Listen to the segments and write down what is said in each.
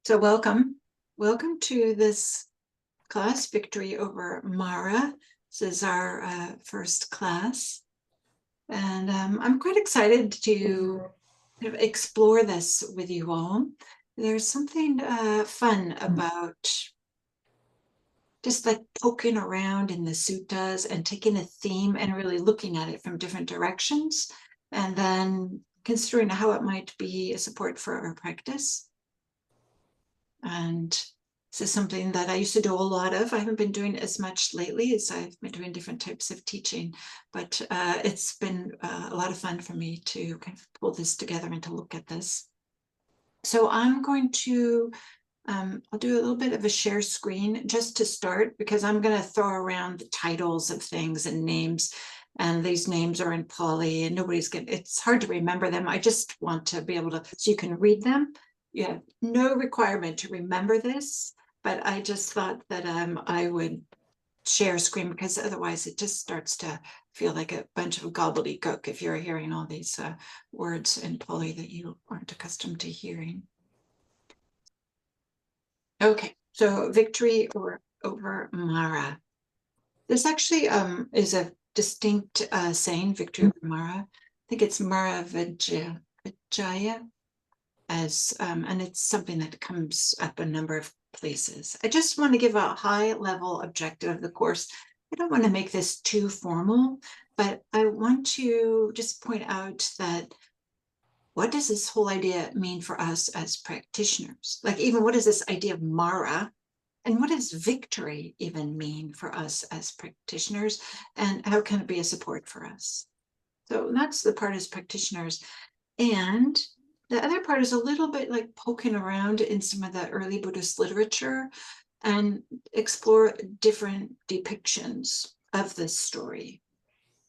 So welcome to this class, Victory over Māra. This is our first class, and I'm quite excited to kind of explore this with you all. There's something fun about just like poking around in the suttas and taking a theme and really looking at it from different directions, and then considering how it might be a support for our practice. And this is something that I used to do a lot of. I haven't been doing as much lately as I've been doing different types of teaching, but it's been a lot of fun for me to kind of pull this together and to look at this. So I'm going to, I'll do a little bit of a share screen just to start, because I'm going to throw around the titles of things and names. And these names are in Pali and it's hard to remember them. I just want to be able to, so you can read them. You have no requirement to remember this, but I just thought that I would share a screen, because otherwise it just starts to feel like a bunch of gobbledygook if you're hearing all these words in Pali that you aren't accustomed to hearing. Okay, so victory over Māra. This actually is a distinct saying, victory over Māra. I think it's Māra Vijaya. And it's something that comes up a number of places. I just want to give a high level objective of the course. I don't want to make this too formal, but I want to just point out that what does this whole idea mean for us as practitioners? Like, even what is this idea of Māra? And what does victory even mean for us as practitioners? And how can it be a support for us? So that's the part as practitioners. And the other part is a little bit like poking around in some of the early Buddhist literature and explore different depictions of this story,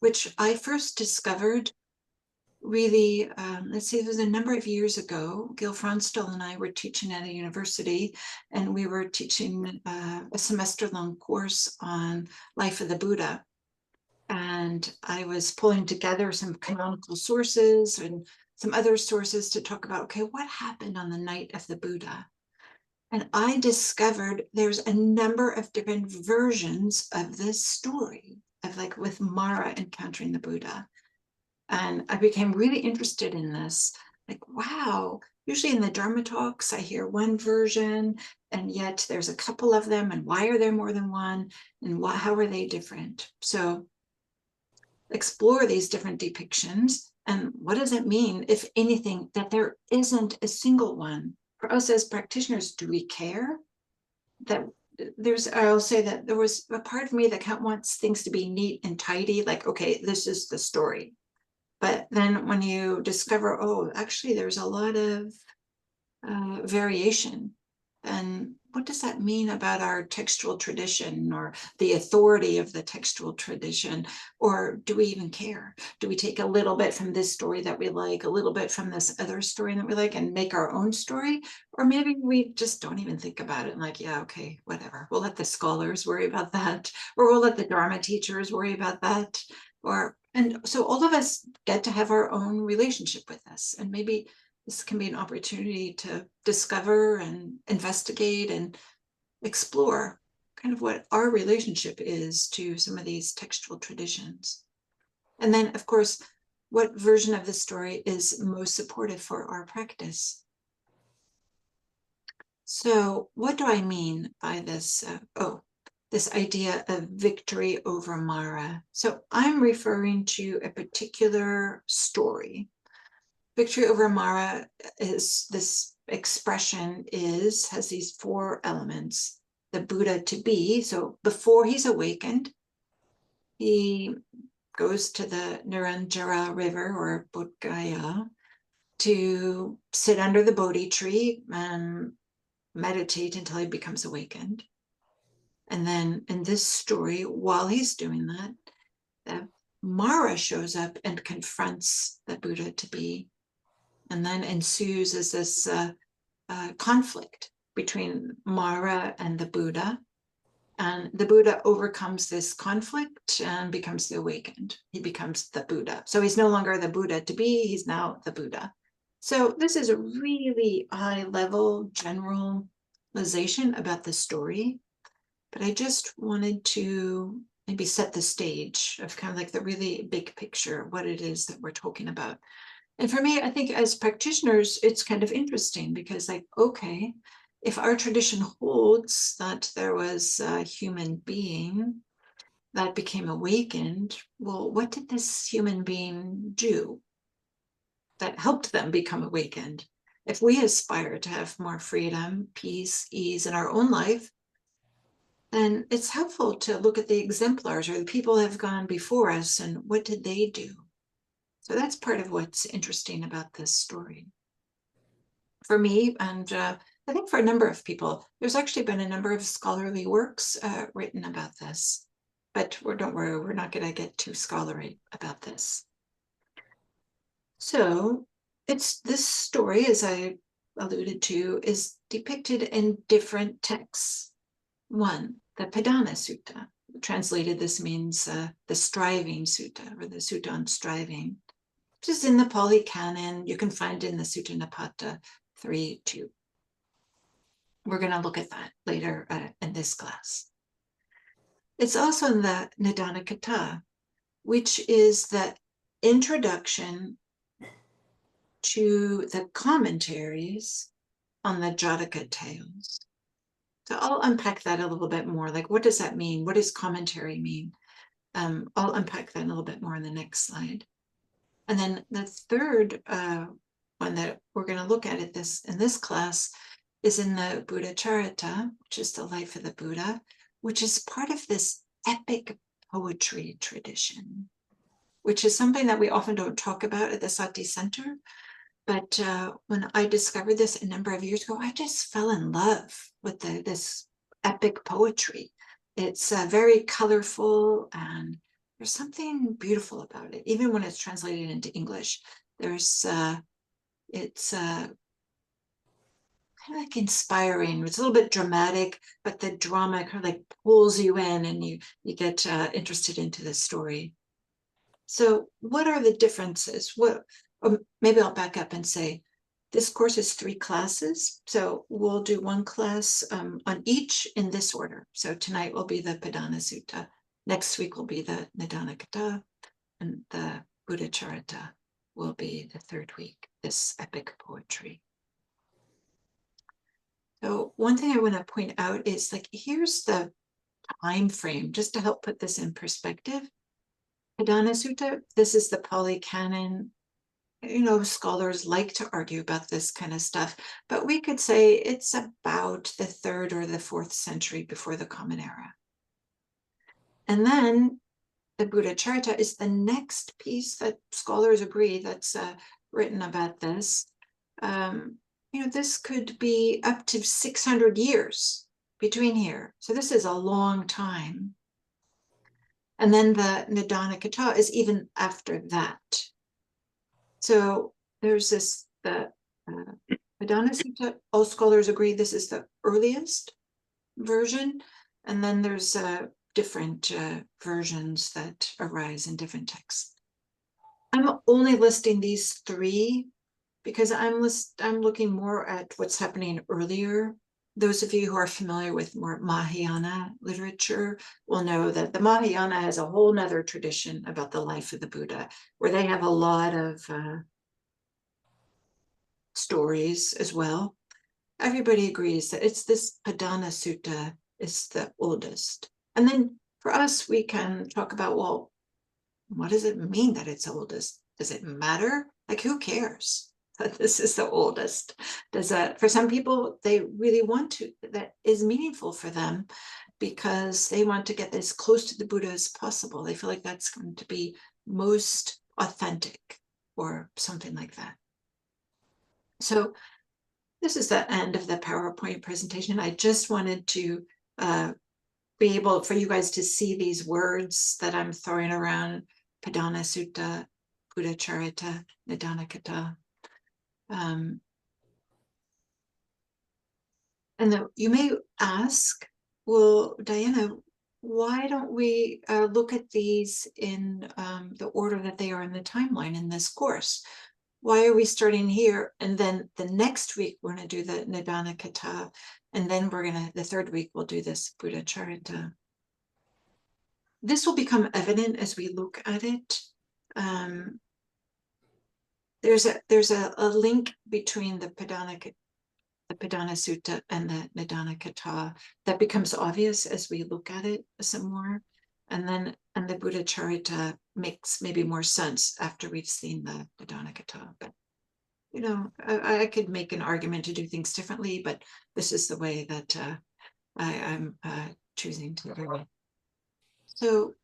which I first discovered really, let's see, it was a number of years ago. Gil Fronstel and I were teaching at a university, and we were teaching a semester-long course on life of the Buddha. And I was pulling together some canonical sources and some other sources to talk about, okay, what happened on the night of the Buddha? And I discovered there's a number of different versions of this story, of like with Māra encountering the Buddha. And I became really interested in this. Like, wow, usually in the Dharma talks, I hear one version, and yet there's a couple of them. And why are there more than one? And how are they different? So explore these different depictions. And what does it mean, if anything, that there isn't a single one? For us as practitioners, do we care? That I'll say that there was a part of me that wants things to be neat and tidy, like, okay, this is the story. But then when you discover, oh, actually, there's a lot of variation. And what does that mean about our textual tradition, or the authority of the textual tradition? Or do we even care? Do we take a little bit from this story that we like, a little bit from this other story that we like, and make our own story? Or maybe we just don't even think about it and like, yeah, okay, whatever. We'll let the scholars worry about that, or we'll let the Dharma teachers worry about that. And so all of us get to have our own relationship with this. And maybe this can be an opportunity to discover and investigate and explore kind of what our relationship is to some of these textual traditions. And then, of course, what version of the story is most supportive for our practice? So what do I mean by this? This idea of victory over Māra. So I'm referring to a particular story. Victory over Māra is this expression has these four elements. The Buddha to be, so before he's awakened, he goes to the Niranjara river, or Bodh Gaya, to sit under the Bodhi tree and meditate until he becomes awakened. And then in this story, while he's doing that, Māra shows up and confronts the Buddha to be. And then ensues as this conflict between Māra and the Buddha. And the Buddha overcomes this conflict and becomes the awakened. He becomes the Buddha. So he's no longer the Buddha to be, he's now the Buddha. So this is a really high level generalization about the story, but I just wanted to maybe set the stage of kind of like the really big picture, what it is that we're talking about. And for me, I think as practitioners, it's kind of interesting because like, okay, if our tradition holds that there was a human being that became awakened, well, what did this human being do that helped them become awakened? If we aspire to have more freedom, peace, ease in our own life, then it's helpful to look at the exemplars or the people that have gone before us and what did they do? So that's part of what's interesting about this story. For me, and I think for a number of people, there's actually been a number of scholarly works written about this. But don't worry, we're not going to get too scholarly about this. So this story, as I alluded to, is depicted in different texts. One, the Padana Sutta. Translated, this means the striving sutta, or the sutta on striving, which is in the Pali Canon. You can find it in the Sutta Nipata 3.2. We're going to look at that later in this class. It's also in the Nidana Kata, which is the introduction to the commentaries on the Jataka tales. So I'll unpack that a little bit more. Like, what does that mean? What does commentary mean? I'll unpack that a little bit more in the next slide. And then the third one that we're going to look at in this class is in the Buddha Charita, which is the life of the Buddha, which is part of this epic poetry tradition, which is something that we often don't talk about at the Sati Center. But when I discovered this a number of years ago, I just fell in love with this epic poetry. It's very colorful and there's something beautiful about it, even when it's translated into English. It's kind of like inspiring. It's a little bit dramatic, but the drama kind of like pulls you in and you get interested into the story. So what are the differences? Or maybe I'll back up and say, this course is 3 classes. So we'll do 1 class on each in this order. So tonight will be the Padana Sutta. Next week will be the Nidana Kata, and the Buddha Charita will be the 3rd week, this epic poetry. So one thing I want to point out is like, here's the time frame, just to help put this in perspective. Padana Sutta, this is the Pali Canon. You know, scholars like to argue about this kind of stuff, but we could say it's about the 3rd or the 4th century before the Common Era. And then the Buddha Charita is the next piece that scholars agree that's written about this. You know, this could be up to 600 years between here. So this is a long time. And then the Nidana Kata is even after that. So there's this, the Padana Sutta, all scholars agree this is the earliest version. And then there's different versions that arise in different texts. I'm only listing these 3 because I'm looking more at what's happening earlier. Those of you who are familiar with more Mahayana literature will know that the Mahayana has a whole nother tradition about the life of the Buddha, where they have a lot of stories as well. Everybody agrees that it's this Padana Sutta is the oldest. And then for us, we can talk about, well, what does it mean that it's oldest? Does it matter? Like, who cares that this is the oldest? Does that, for some people, they really want to, that is meaningful for them because they want to get as close to the Buddha as possible. They feel like that's going to be most authentic or something like that. So this is the end of the PowerPoint presentation. I just wanted to be able for you guys to see these words that I'm throwing around: Padana Sutta, Buddha Charita, Nidana Kata. And you may ask, well, Diana, why don't we look at these in the order that they are in the timeline in this course? why are we starting here? And then the next week, we're going to do the Nidana Kata. And then the third week, we'll do this Buddha Charita. This will become evident as we look at it. There's a link between the Padana Sutta and the Nidana Kata that becomes obvious as we look at it some more. And the Buddha Charita makes maybe more sense after we've seen the Nidana Kata. But, you know, I could make an argument to do things differently, but this is the way that I'm choosing to do it. So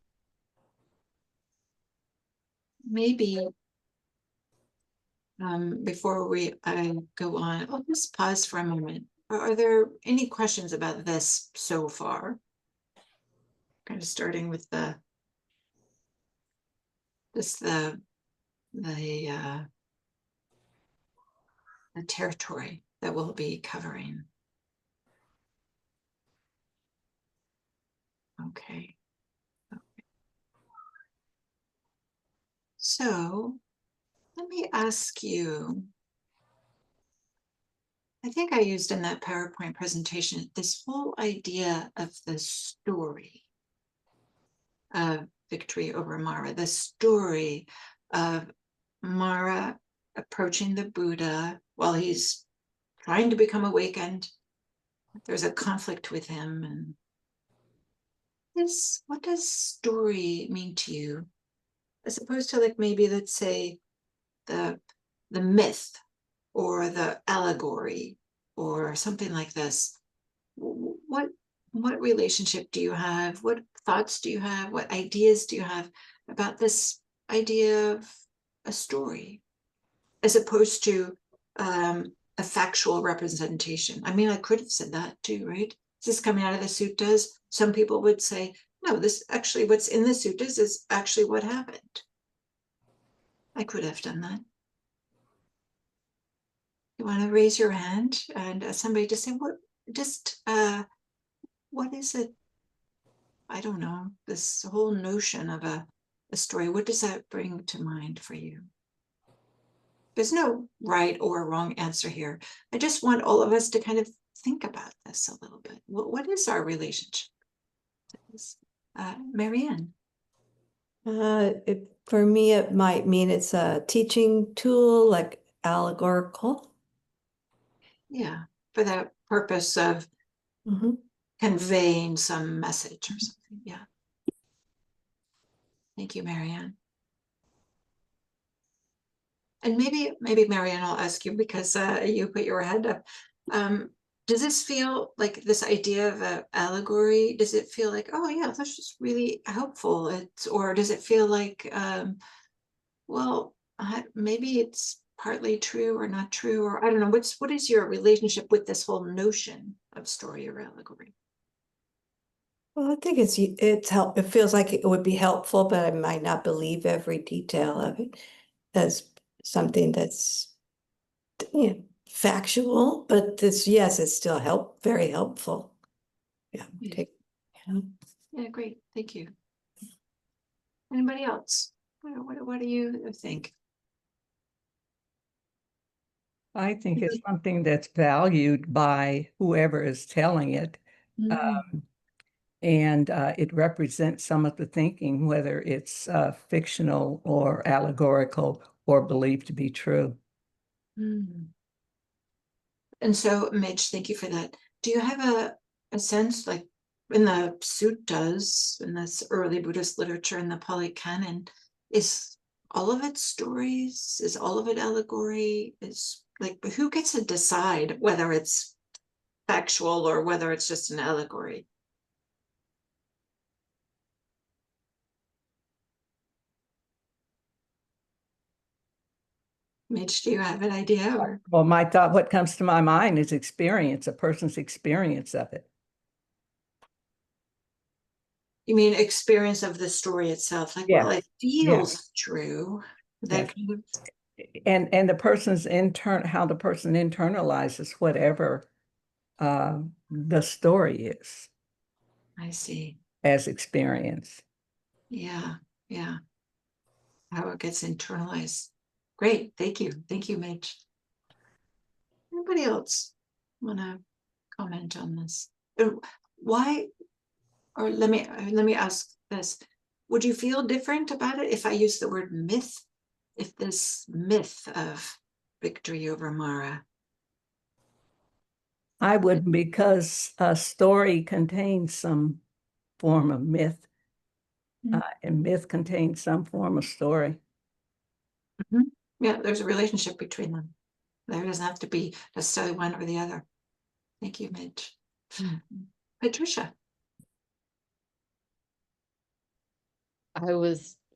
maybe before I go on, I'll just pause for a moment. Are there any questions about this so far? Kind of starting with the territory that we'll be covering. Okay. So let me ask you, I think I used in that PowerPoint presentation, this whole idea of the story of victory over Māra, the story of Māra approaching the Buddha while he's trying to become awakened. There's a conflict with him. And what does story mean to you? As opposed to, like, maybe, let's say, the myth or the allegory or something like this. What relationship do you have? What thoughts do you have? What ideas do you have about this idea of a story as opposed to a factual representation? I mean, I could have said that too, right? Is this coming out of the suttas? Some people would say, no, this actually, what's in the suttas is actually what happened. I could have done that. You want to raise your hand and somebody just say, what is it? I don't know, this whole notion of a story. What does that bring to mind for you? There's no right or wrong answer here. I just want all of us to kind of think about this a little bit. What is our relationship to this? Marianne? For me, it might mean it's a teaching tool, like allegorical. Yeah, for that purpose of conveying some message or something. Yeah. Thank you, Marianne. And maybe Marianne, I'll ask you, because you put your hand up. Does this feel like this idea of an allegory? Does it feel like, oh yeah, that's just really helpful? Or does it feel like, well, maybe it's partly true or not true, or I don't know. What is your relationship with this whole notion of story or allegory? Well, I think it's help. It feels like it would be helpful, but I might not believe every detail of it as something that's, you know, factual. But yes, it's still very helpful. Yeah. Yeah, great. Thank you. Anybody else? What do you think? I think it's something that's valued by whoever is telling it. And it represents some of the thinking, whether it's fictional or allegorical or believed to be true. And so, Midge, thank you for that. Do you have a sense, like in the suttas, in this early Buddhist literature in the Pali Canon, is all of it stories? Is all of it allegory? Is like, who gets to decide whether it's factual or whether it's just an allegory? Mitch, do you have an idea? Or? Well, what comes to my mind is experience, a person's experience of it. You mean experience of the story itself? Like, well, it feels true. That kind of... And the person's how the person internalizes whatever the story is. I see. As experience. Yeah. How it gets internalized. Great, thank you, Midge. Anybody else want to comment on this? Why, or let me ask this. Would you feel different about it if I use the word myth? If this myth of victory over Māra? I would, because a story contains some form of myth, and myth contains some form of story. Yeah, there's a relationship between them. There doesn't have to be necessarily one or the other. Thank you, Midge. Patricia.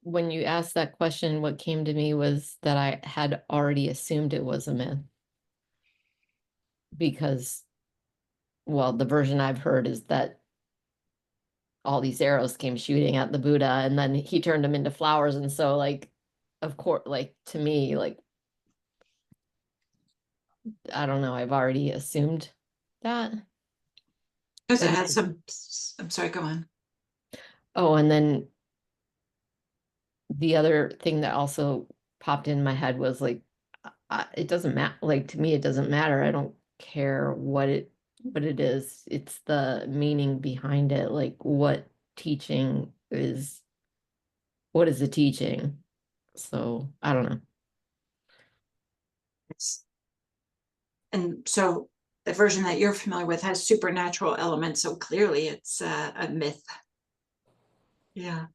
When you asked that question, what came to me was that I had already assumed it was a myth. Because, well, the version I've heard is that all these arrows came shooting at the Buddha and then he turned them into flowers. And so, like, of course, like, to me, like, I don't know, I've already assumed that. Because it has some, I'm sorry, go on. Oh, and then the other thing that also popped in my head was like, it doesn't matter. Like, to me, it doesn't matter. I don't care what it is. It's the meaning behind it. Like, what is the teaching? So I don't know. And so the version that you're familiar with has supernatural elements, so clearly it's a myth. Yeah.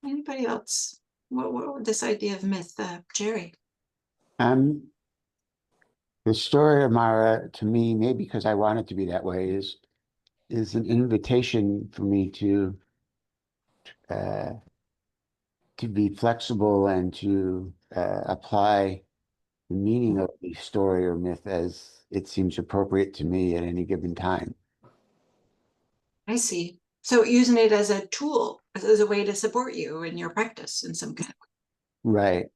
Anybody else? What this idea of myth, Jerry? The story of Māra, to me, maybe because I want it to be that way, is an invitation for me to be flexible and to apply the meaning of the story or myth as it seems appropriate to me at any given time. I see. So using it as a tool, as a way to support you in your practice in some kind of way. Right.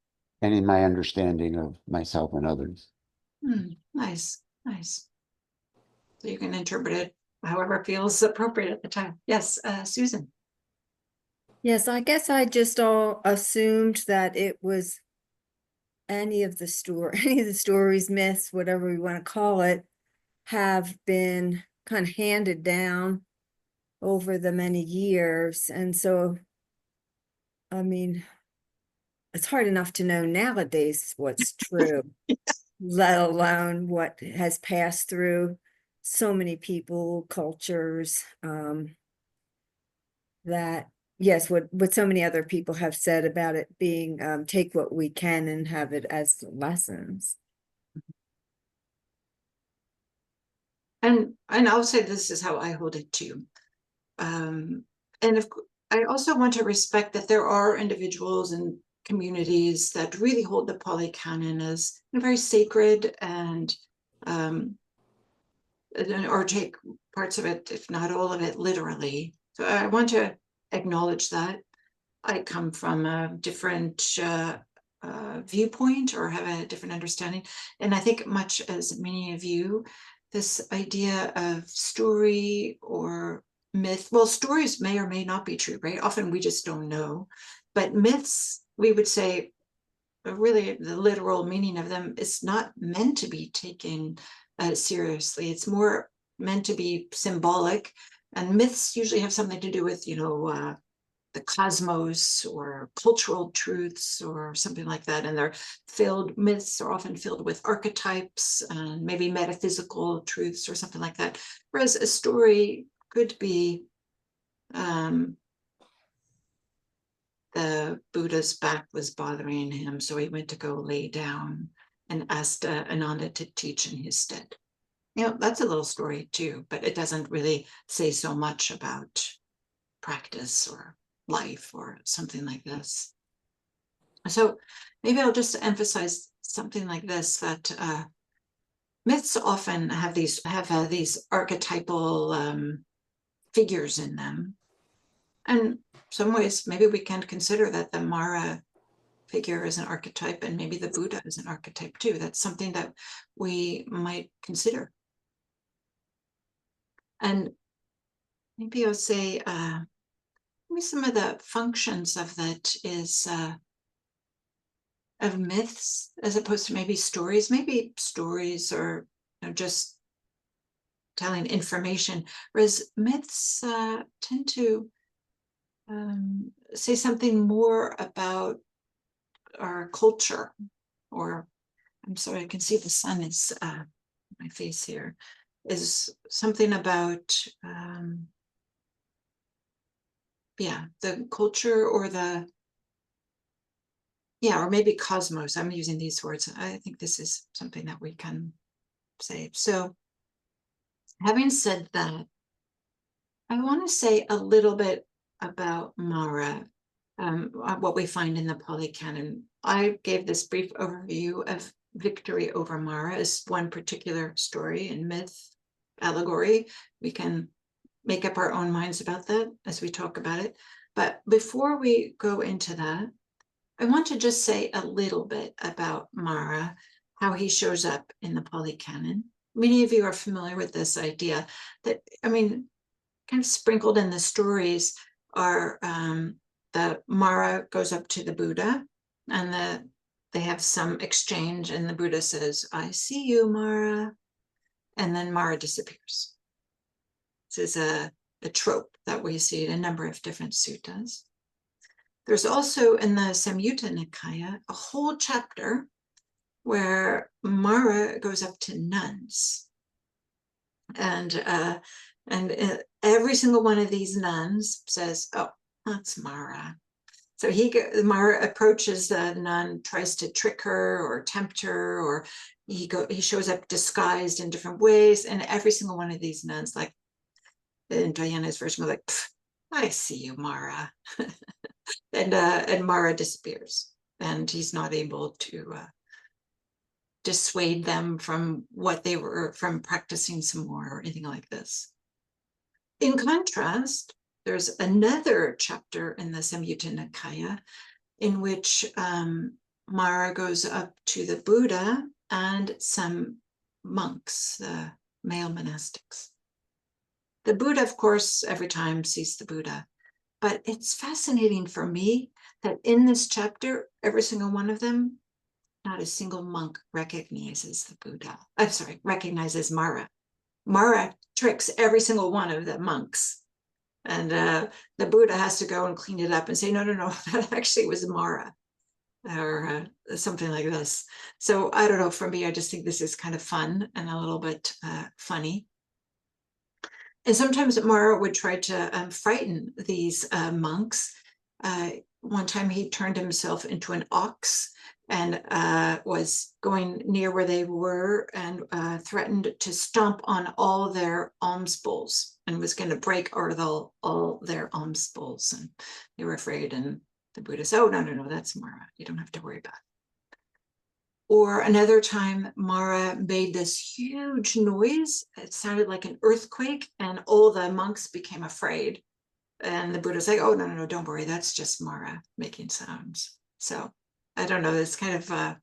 And in my understanding of myself and others. Nice. So you can interpret it however feels appropriate at the time. Yes, Susan. Yes, I guess I just all assumed that it was any of the stories, myths, whatever we want to call it, have been kind of handed down over the many years. And so, I mean, it's hard enough to know nowadays what's true, let alone what has passed through so many people, cultures, that, yes, what so many other people have said about it being, take what we can and have it as lessons. And I'll say this is how I hold it too. And I also want to respect that there are individuals and communities that really hold the Pali Canon as very sacred and or take parts of it, if not all of it, literally. So I want to acknowledge that. I come from a different viewpoint or have a different understanding. And I think much as many of you, this idea of story or myth, well, stories may or may not be true, right? Often we just don't know. But myths, we would say, really the literal meaning of them is not meant to be taken seriously. It's more meant to be symbolic. And myths usually have something to do with, the cosmos or cultural truths or something like that. And myths are often filled with archetypes and maybe metaphysical truths or something like that. Whereas a story could be the Buddha's back was bothering him, so he went to go lay down and asked Ananda to teach in his stead. That's a little story too, but it doesn't really say so much about practice or life or something like this. So maybe I'll just emphasize something like this, that myths often have these archetypal figures in them. And some ways, maybe we can consider that the Māra figure is an archetype and maybe the Buddha is an archetype too. That's something that we might consider. And maybe I'll say, maybe some of the functions of that is of myths as opposed to maybe stories or just telling information, whereas myths tend to say something more about our culture. Or I'm sorry, I can see the sun is my face here, is something about the culture or or maybe cosmos. I'm using these words. I think this is something that we can say. So having said that, I want to say a little bit about Māra, what we find in the Pali Canon. I gave this brief overview of victory over Māra as one particular story and myth, allegory. We can make up our own minds about that as we talk about it. But before we go into that, I want to just say a little bit about Māra, how he shows up in the Pali Canon. Many of you are familiar with this idea that, kind of sprinkled in the stories are the Māra goes up to the Buddha and they have some exchange and the Buddha says, "I see you, Māra," and then Māra disappears. This is a trope that we see in a number of different suttas. There's also in the Samyutta Nikaya a whole chapter where Māra goes up to nuns. And every single one of these nuns says, "Oh, that's Māra." So Māra approaches the nun, tries to trick her or tempt her, or he shows up disguised in different ways. And every single one of these nuns, like in Diana's version, like, "I see you, Māra." and Māra disappears, and he's not able to dissuade them from from practicing some more or anything like this. In contrast, there's another chapter in the Samyutta Nikaya in which Māra goes up to the Buddha and some monks, the male monastics. The Buddha, of course, every time sees the Buddha, but it's fascinating for me that in this chapter, every single one of them, not a single monk recognizes the Buddha. I'm sorry, recognizes Māra. Māra tricks every single one of the monks. And the Buddha has to go and clean it up and say, no, that actually was Māra, or something like this. So I don't know, for me, I just think this is kind of fun and a little bit funny. And sometimes Māra would try to frighten these monks. One time he turned himself into an ox and was going near where they were and threatened to stomp on all their alms bowls and was going to break all their alms bowls. And they were afraid. And the Buddha said, "Oh, no, that's Māra. You don't have to worry about it." Or another time, Māra made this huge noise. It sounded like an earthquake, and all the monks became afraid. And the Buddha's like, "Oh, no, don't worry. That's just Māra making sounds." So I don't know, this kind of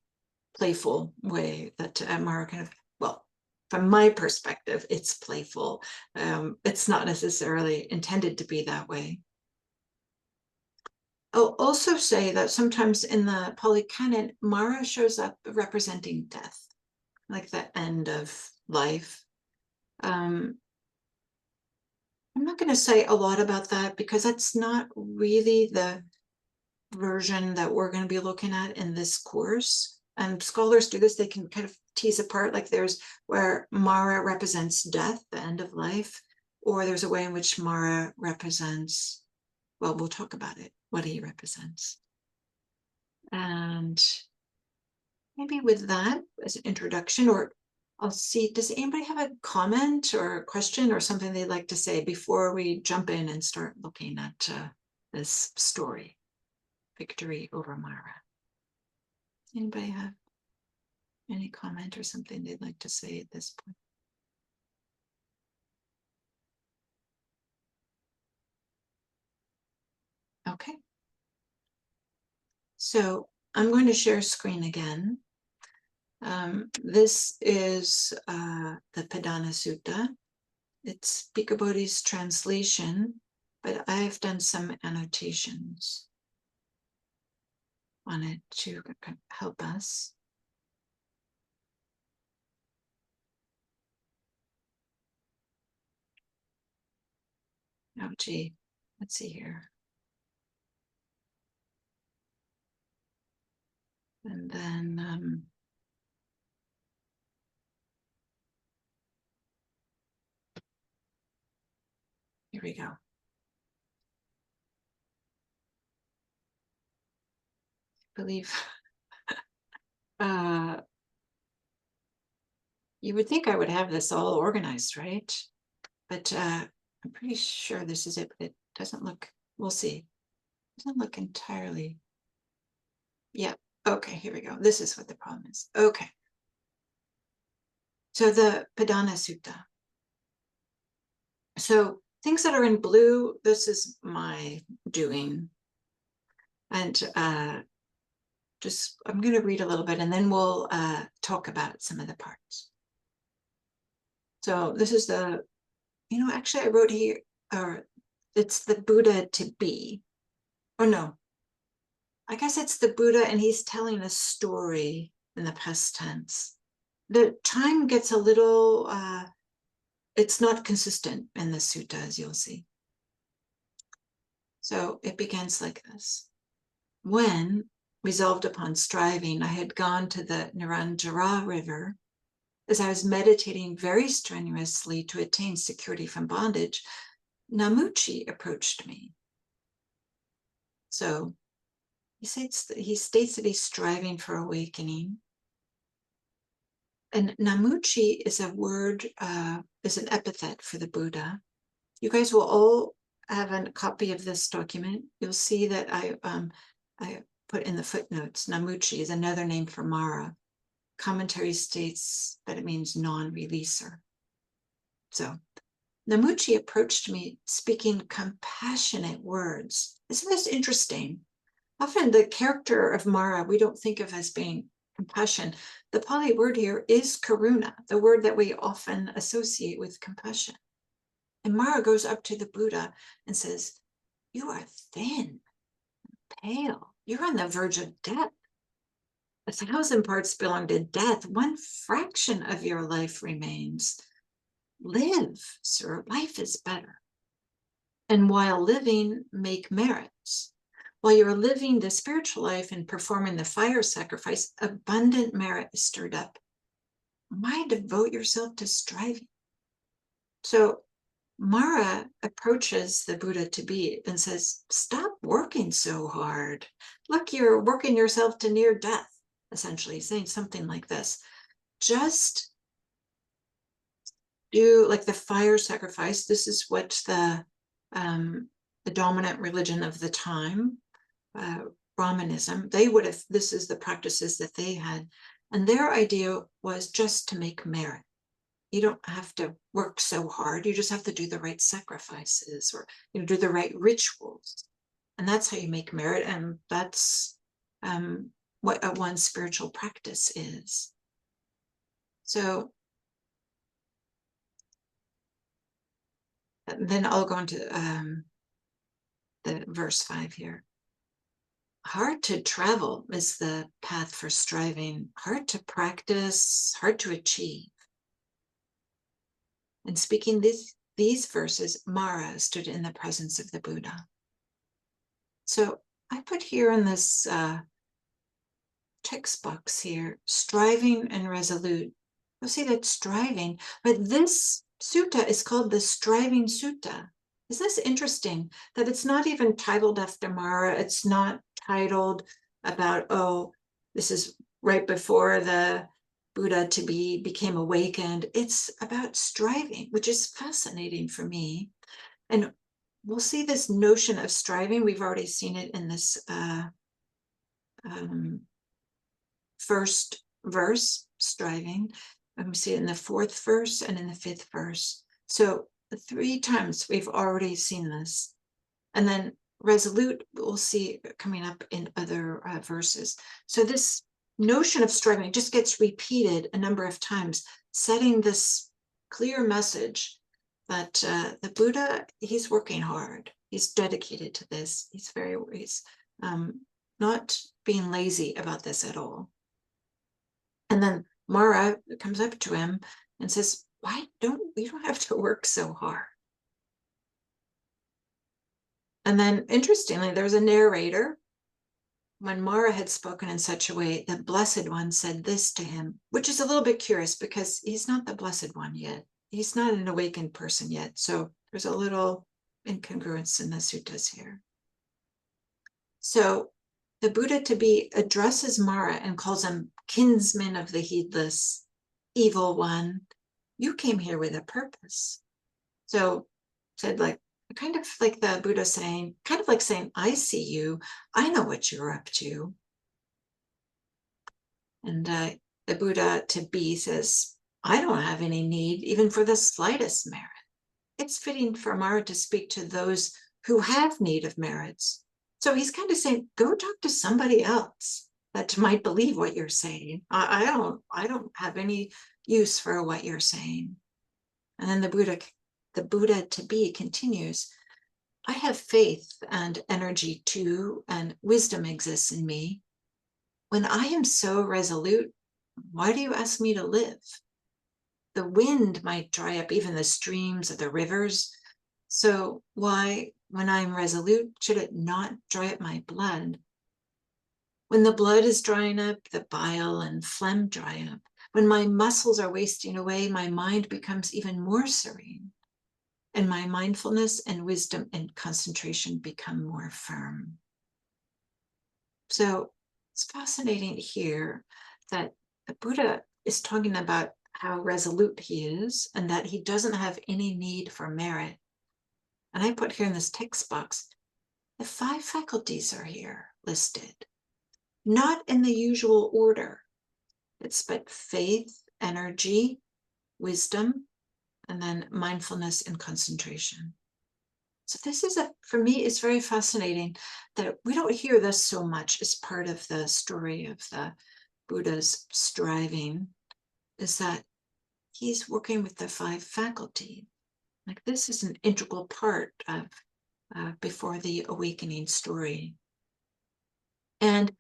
playful way that Māra kind of, well, from my perspective, it's playful. It's not necessarily intended to be that way. I'll also say that sometimes in the Pali Canon, Māra shows up representing death, like the end of life. I'm not going to say a lot about that because that's not really the version that we're going to be looking at in this course. And scholars do this, they can kind of tease apart, like there's where Māra represents death, the end of life, or there's a way in which Māra represents, well, we'll talk about it, what he represents. And maybe with that as an introduction, or I'll see, does anybody have a comment or a question or something they'd like to say before we jump in and start looking at this story, victory over Māra? Anybody have any comment or something they'd like to say at this point? Okay. So I'm going to share screen again. This is the Padana Sutta. It's Bhikkhu Bodhi's translation by but I've done some annotations on it to help us. Oh, gee, let's see here. And then, here we go. I believe you would think I would have this all organized, right? But I'm pretty sure this is it, but it doesn't look, we'll see. It doesn't look entirely. Yeah, okay, here we go. This is what the problem is. Okay. So the Dāna Sutta. So things that are in blue, this is my doing. And just, I'm going to read a little bit and then we'll talk about some of the parts. So this is the, actually I wrote here, or it's the Buddha to be. Oh no, I guess it's the Buddha and he's telling a story in the past tense. The time gets a little, it's not consistent in the sutta, as you'll see. So it begins like this. When, resolved upon striving, I had gone to the Niranjara river, as I was meditating very strenuously to attain security from bondage, Namuchi approached me. So he states that he's striving for awakening. And Namuchi is a word, is an epithet for the Buddha. You guys will all have a copy of this document. You'll see that I put in the footnotes, Namuchi is another name for Māra. Commentary states that it means non-releaser. So Namuchi approached me speaking compassionate words. Isn't this interesting? Often the character of Māra we don't think of as being compassion. The Pali word here is karuna, the word that we often associate with compassion. And Māra goes up to the Buddha and says, "You are thin, pale. You're on the verge of death. 1,000 parts belong to death. 1 fraction of your life remains. Live, sir. Life is better. And while living, make merits. While you're living the spiritual life and performing the fire sacrifice, abundant merit is stirred up. Why devote yourself to striving?" So Māra approaches the Buddha to be and says, "Stop working so hard. Look, you're working yourself to near death." Essentially saying something like this. Just do like the fire sacrifice. This is what the dominant religion of the time, Brahmanism, they would have, this is the practices that they had. And their idea was just to make merit. You don't have to work so hard. You just have to do the right sacrifices or do the right rituals. And that's how you make merit. And that's what one spiritual practice is. So then I'll go into the verse 5 here. Hard to travel is the path for striving, hard to practice, hard to achieve. And speaking these verses, Māra stood in the presence of the Buddha. So I put here in this text box here, striving and resolute. You'll see that striving, but this sutta is called the Striving Sutta. Isn't this interesting that it's not even titled after Māra? It's not titled about, oh, this is right before the Buddha to be became awakened. It's about striving, which is fascinating for me. And we'll see this notion of striving. We've already seen it in this first verse, striving. We see it in the 4th verse and in the 5th verse. So 3 times we've already seen this. And then resolute, we'll see coming up in other verses. So this notion of striving just gets repeated a number of times, setting this clear message that the Buddha, he's working hard. He's dedicated to this. He's not being lazy about this at all. And then Māra comes up to him and says, we don't have to work so hard. And then interestingly, there's a narrator. When Māra had spoken in such a way, the Blessed One said this to him, which is a little bit curious because he's not the Blessed One yet. He's not an awakened person yet. So there's a little incongruence in the suttas here. So the Buddha to be addresses Māra and calls him kinsman of the heedless, evil one. You came here with a purpose. So said like, kind of like the Buddha saying, kind of like saying, I see you. I know what you're up to. And the Buddha to be says, I don't have any need even for the slightest merit. It's fitting for Māra to speak to those who have need of merits. So he's kind of saying, go talk to somebody else that might believe what you're saying. I don't have any use for what you're saying. And then the Buddha to be continues, I have faith and energy too, and wisdom exists in me. When I am so resolute, why do you ask me to live? The wind might dry up even the streams of the rivers. So why, when I'm resolute, should it not dry up my blood? When the blood is drying up, the bile and phlegm dry up. When my muscles are wasting away, my mind becomes even more serene. And my mindfulness and wisdom and concentration become more firm. So it's fascinating here that the Buddha is talking about how resolute he is and that he doesn't have any need for merit. And I put here in this text box, the 5 faculties are here listed, not in the usual order. It's but faith, energy, wisdom, and then mindfulness and concentration. So this is for me, it's very fascinating that we don't hear this so much as part of the story of the Buddha's striving, is that he's working with the 5 faculties. Like this is an integral part of before the awakening story. And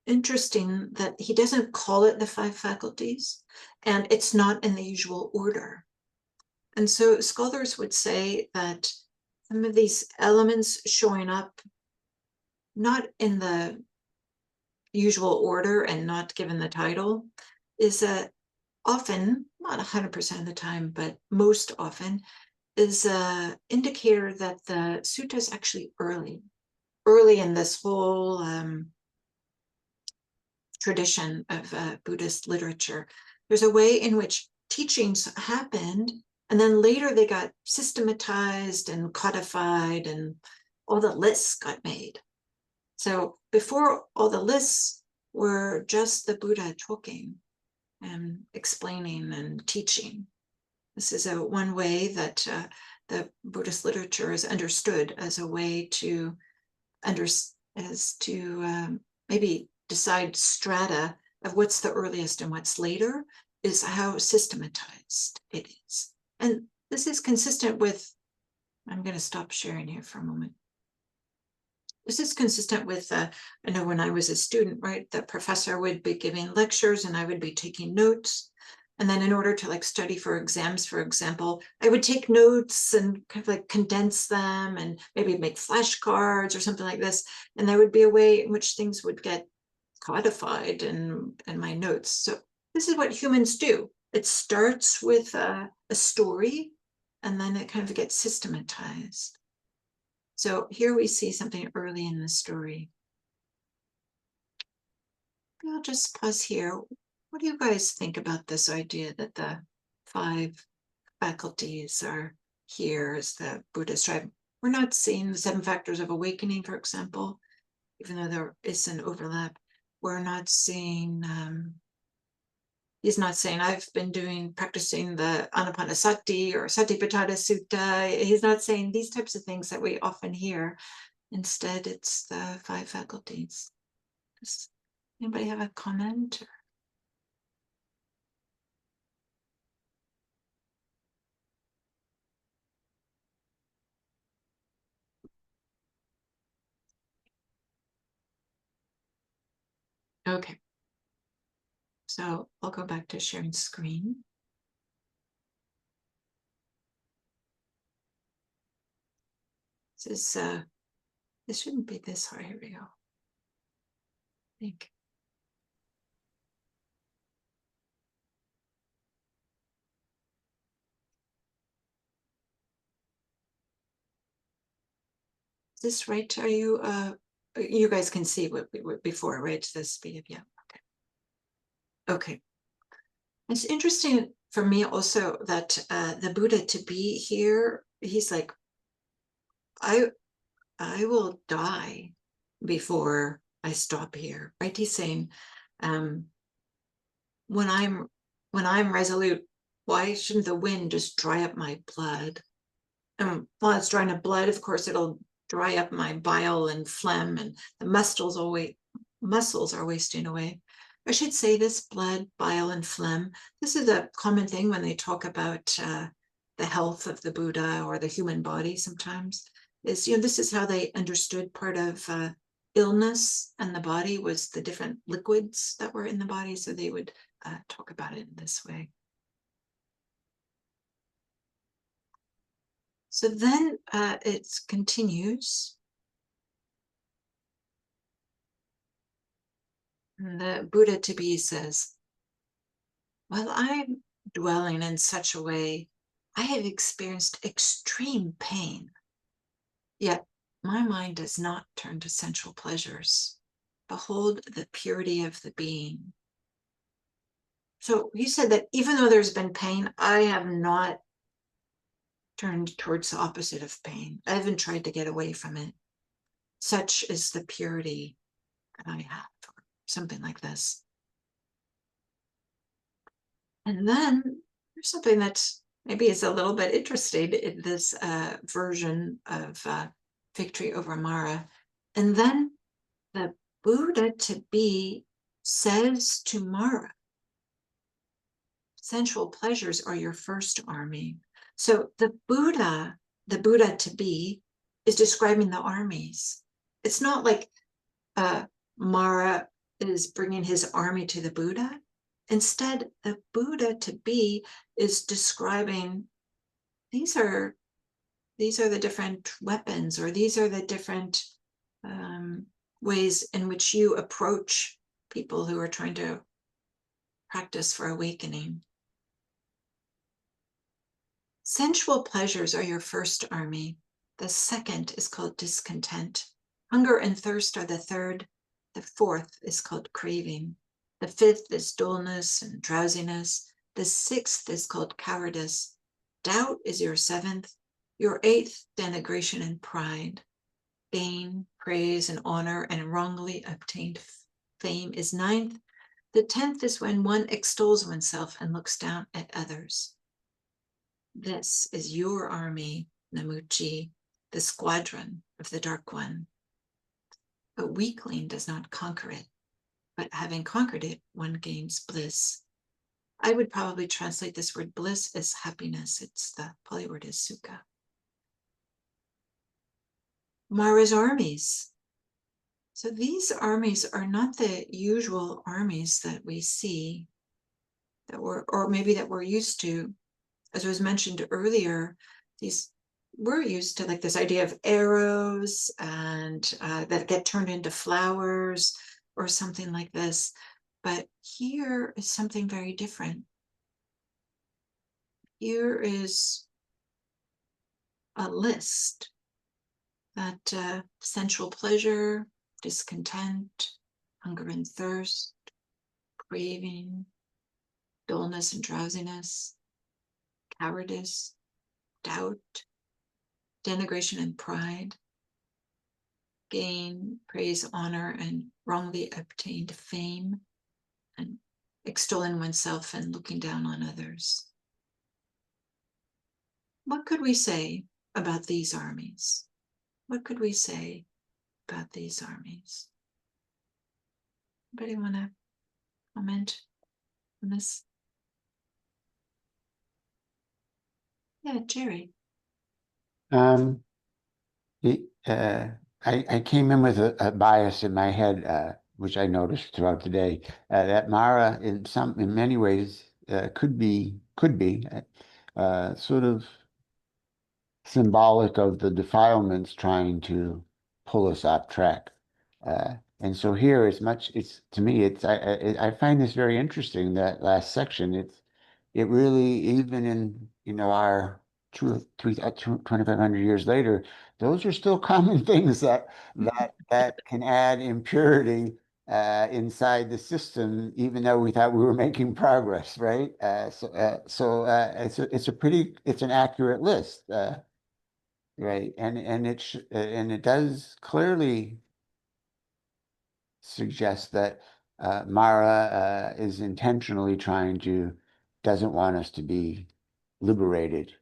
interesting that he doesn't call it the 5 faculties, and it's not in the usual order. And so scholars would say that some of these elements showing up not in the usual order and not given the title is often, not 100% of the time, but most often, is an indicator that the sutta is actually early in this whole tradition of Buddhist literature. There's a way in which teachings happened, and then later they got systematized and codified, and all the lists got made. So before, all the lists were just the Buddha talking and explaining and teaching. This is one way that the Buddhist literature is understood as a way to maybe decide strata of what's the earliest and what's later, is how systematized it is. And this is consistent with, I'm going to stop sharing here for a moment. This is consistent with, I know when I was a student, right, the professor would be giving lectures and I would be taking notes. And then in order to like study for exams, for example, I would take notes and kind of like condense them and maybe make flashcards or something like this. And there would be a way in which things would get codified in my notes. So this is what humans do. It starts with a story and then it kind of gets systematized. So here we see something early in the story. I'll just pause here. What do you guys think about this idea that the 5 faculties are here as the Buddhist tribe? We're not seeing the 7 factors of awakening, for example, even though there is an overlap. We're not seeing, he's not saying, I've been practicing the Anapanasati or Satipatthana Sutta. He's not saying these types of things that we often hear. Instead, it's the 5 faculties. Does anybody have a comment? Okay. So I'll go back to sharing screen. This shouldn't be this hard. Here we go. I think. Is this right? Are you guys can see what we were before, right? The speed of, yeah. Okay. Okay. It's interesting for me also that the Buddha to be here, he's like, I will die before I stop here, right? He's saying, when I'm resolute, why shouldn't the wind just dry up my blood? While it's drying up blood, of course, it'll dry up my bile and phlegm, and the muscles are wasting away. I should say this: blood, bile, and phlegm. This is a common thing when they talk about the health of the Buddha or the human body. Sometimes is, this is how they understood part of illness and the body was the different liquids that were in the body. So they would talk about it in this way. So then it continues. And the Buddha to be says, while I'm dwelling in such a way, I have experienced extreme pain. Yet my mind does not turn to sensual pleasures. Behold the purity of the being. So he said that even though there's been pain, I have not turned towards the opposite of pain. I haven't tried to get away from it. Such is the purity that I have, or something like this. And then there's something that maybe is a little bit interesting in this version of Victory over Māra. And then the Buddha to be says to Māra, sensual pleasures are your first army. So the Buddha to be, is describing the armies. It's not like Māra is bringing his army to the Buddha. Instead, the Buddha to be is describing these are the different weapons, or these are the different ways in which you approach people who are trying to practice for awakening. Sensual pleasures are your first army. The second is called discontent. Hunger and thirst are the third. The fourth is called craving. The fifth is dullness and drowsiness. The sixth is called cowardice. Doubt is your seventh. Your eighth, denigration and pride. Gain, praise, and honor, and wrongly obtained fame is ninth. The 10th is when one extols oneself and looks down at others. This is your army, Namuchi, the squadron of the Dark One. A weakling does not conquer it, but having conquered it, one gains bliss. I would probably translate this word bliss as happiness. It's the Pali word is sukha. Māra's armies. So these armies are not the usual armies that we see, or maybe that we're used to. As was mentioned earlier, we're used to like this idea of arrows and that get turned into flowers or something like this. But here is something very different. Here is a list that sensual pleasure, discontent, hunger and thirst, craving, dullness and drowsiness, cowardice, doubt, denigration and pride, gain, praise, honor, and wrongly obtained fame, and extolling oneself and looking down on others. What could we say about these armies? What could we say about these armies? Anybody want to comment on this? Yeah, Jerry. I came in with a bias in my head which I noticed throughout the day, that Māra in many ways could be sort of symbolic of the defilements trying to pull us off track. And so here, it's to me, I find this very interesting, that last section. It really, even in, our 2,500 years later, those are still common things that can add impurity inside the system, even though we thought we were making progress, right? It's an accurate list, right? And it does clearly suggest that Māra is intentionally doesn't want us to be liberated.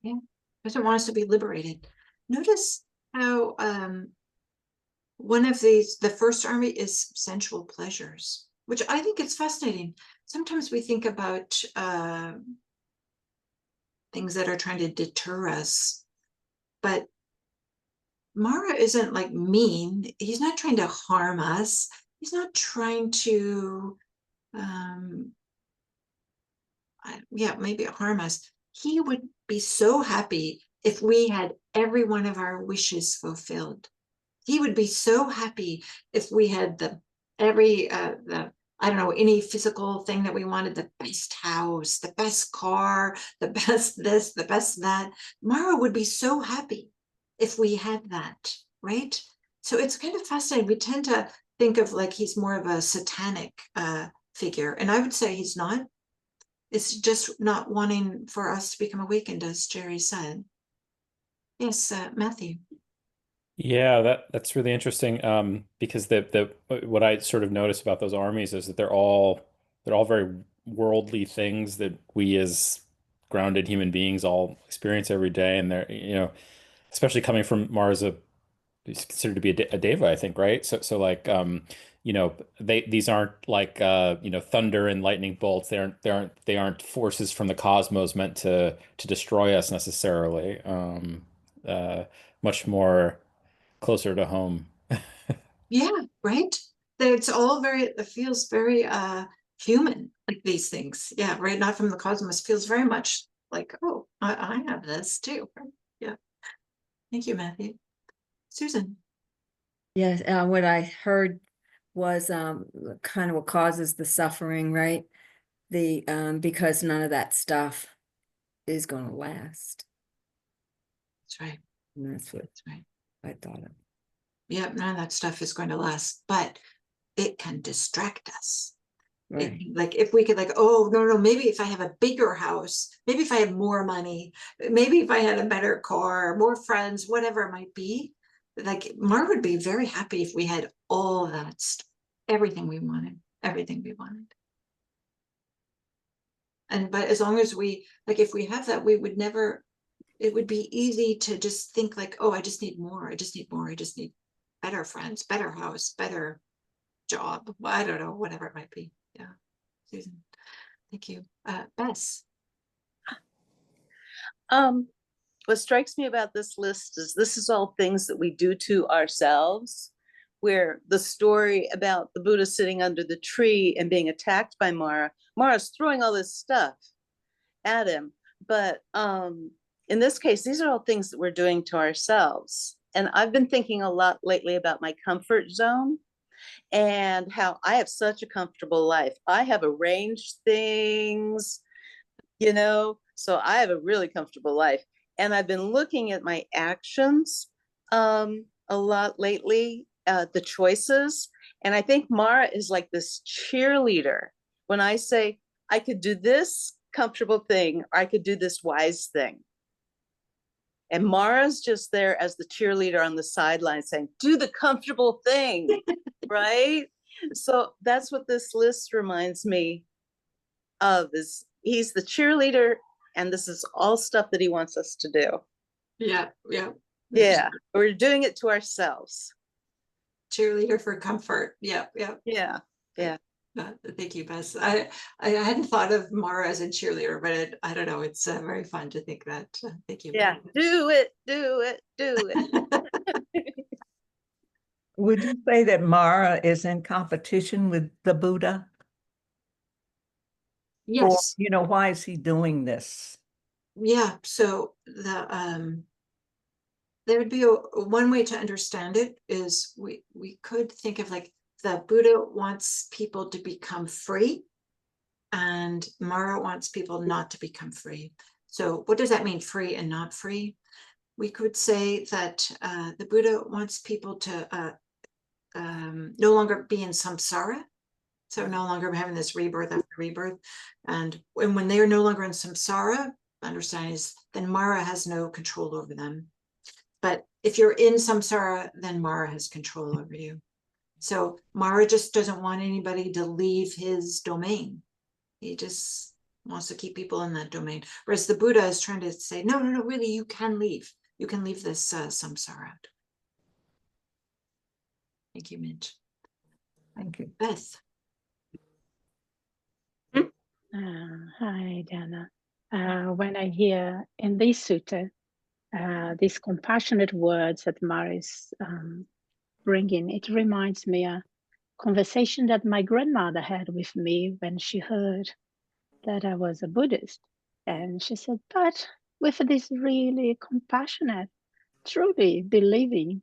Yeah, doesn't want us to be liberated. Notice how one of the first army is sensual pleasures, which I think is fascinating. Sometimes we think about things that are trying to deter us, but Māra isn't like mean. He's not trying to harm us. He's not trying to maybe harm us. He would be so happy if we had every one of our wishes fulfilled. He would be so happy if we had any physical thing that we wanted, the best house, the best car, the best this, the best that. Māra would be so happy if we had that, right? So it's kind of fascinating. We tend to think of like he's more of a satanic figure, and I would say he's not. It's just not wanting for us to become awakened, as Jerry said. Yes, Matthew. Yeah, that's really interesting. Because what I sort of notice about those armies is that they're all very worldly things that we as grounded human beings all experience every day, and they're, especially coming from Mars, he's considered to be a deva, I think, right? So like these aren't like thunder and lightning bolts. They aren't forces from the cosmos meant to destroy us necessarily. Much more closer to home. Yeah, right. It feels very human, like these things. Yeah, right. Not from the cosmos, feels very much like, oh, I have this too. Yeah. Thank you, Matthew. Susan. Yes, what I heard was kind of what causes the suffering, right? Because none of that stuff is going to last. That's right. And that's what That's right. I thought of. Yeah, none of that stuff is going to last, but it can distract us. Right. Like if we could oh, no, maybe if I have a bigger house, maybe if I had more money, maybe if I had a better car, more friends, whatever it might be. Like Māra would be very happy if we had all that stuff, everything we wanted. But as long as if we have that, we would never, it would be easy to just think like, oh, I just need more. I just need better friends, better house, better job. I don't know, whatever it might be. Yeah. Susan, thank you. Bess. What strikes me about this list is this is all things that we do to ourselves, where the story about the Buddha sitting under the tree and being attacked by Mara's throwing all this stuff at him. But in this case, these are all things that we're doing to ourselves. And I've been thinking a lot lately about my comfort zone and how I have such a comfortable life. I have arranged things, so I have a really comfortable life. And I've been looking at my actions a lot lately, the choices. And I think Māra is like this cheerleader. When I say, I could do this comfortable thing, or I could do this wise thing. And Mara's just there as the cheerleader on the sideline saying, do the comfortable thing, right? So that's what this list reminds me of, is he's the cheerleader, and this is all stuff that he wants us to do. Yeah. We're doing it to ourselves. Cheerleader for comfort. Yeah. Thank you, Bess. I hadn't thought of Māra as a cheerleader, but I don't know. It's very fun to think that. Thank you. Yeah, do it. Would you say that Māra is in competition with the Buddha? Or, Yes, why is he doing this? yeah, so there would be one way to understand it is we could think of like the Buddha wants people to become free and Māra wants people not to become free. So what does that mean, free and not free? We could say that the Buddha wants people to no longer be in samsara, so no longer having this rebirth after rebirth. And when they are no longer in samsara, understanding is then Māra has no control over them. But if you're in samsara, then Māra has control over you. So Māra just doesn't want anybody to leave his domain. He just wants to keep people in that domain. Whereas the Buddha is trying to say, no, really, you can leave. You can leave this samsara. Thank you, Midge. Thank you. Beth. Hi, Dana. When I hear in this sutta, these compassionate words that Māra is bringing, it reminds me a conversation that my grandmother had with me when she heard that I was a Buddhist. And she said, but with this really compassionate, truly believing,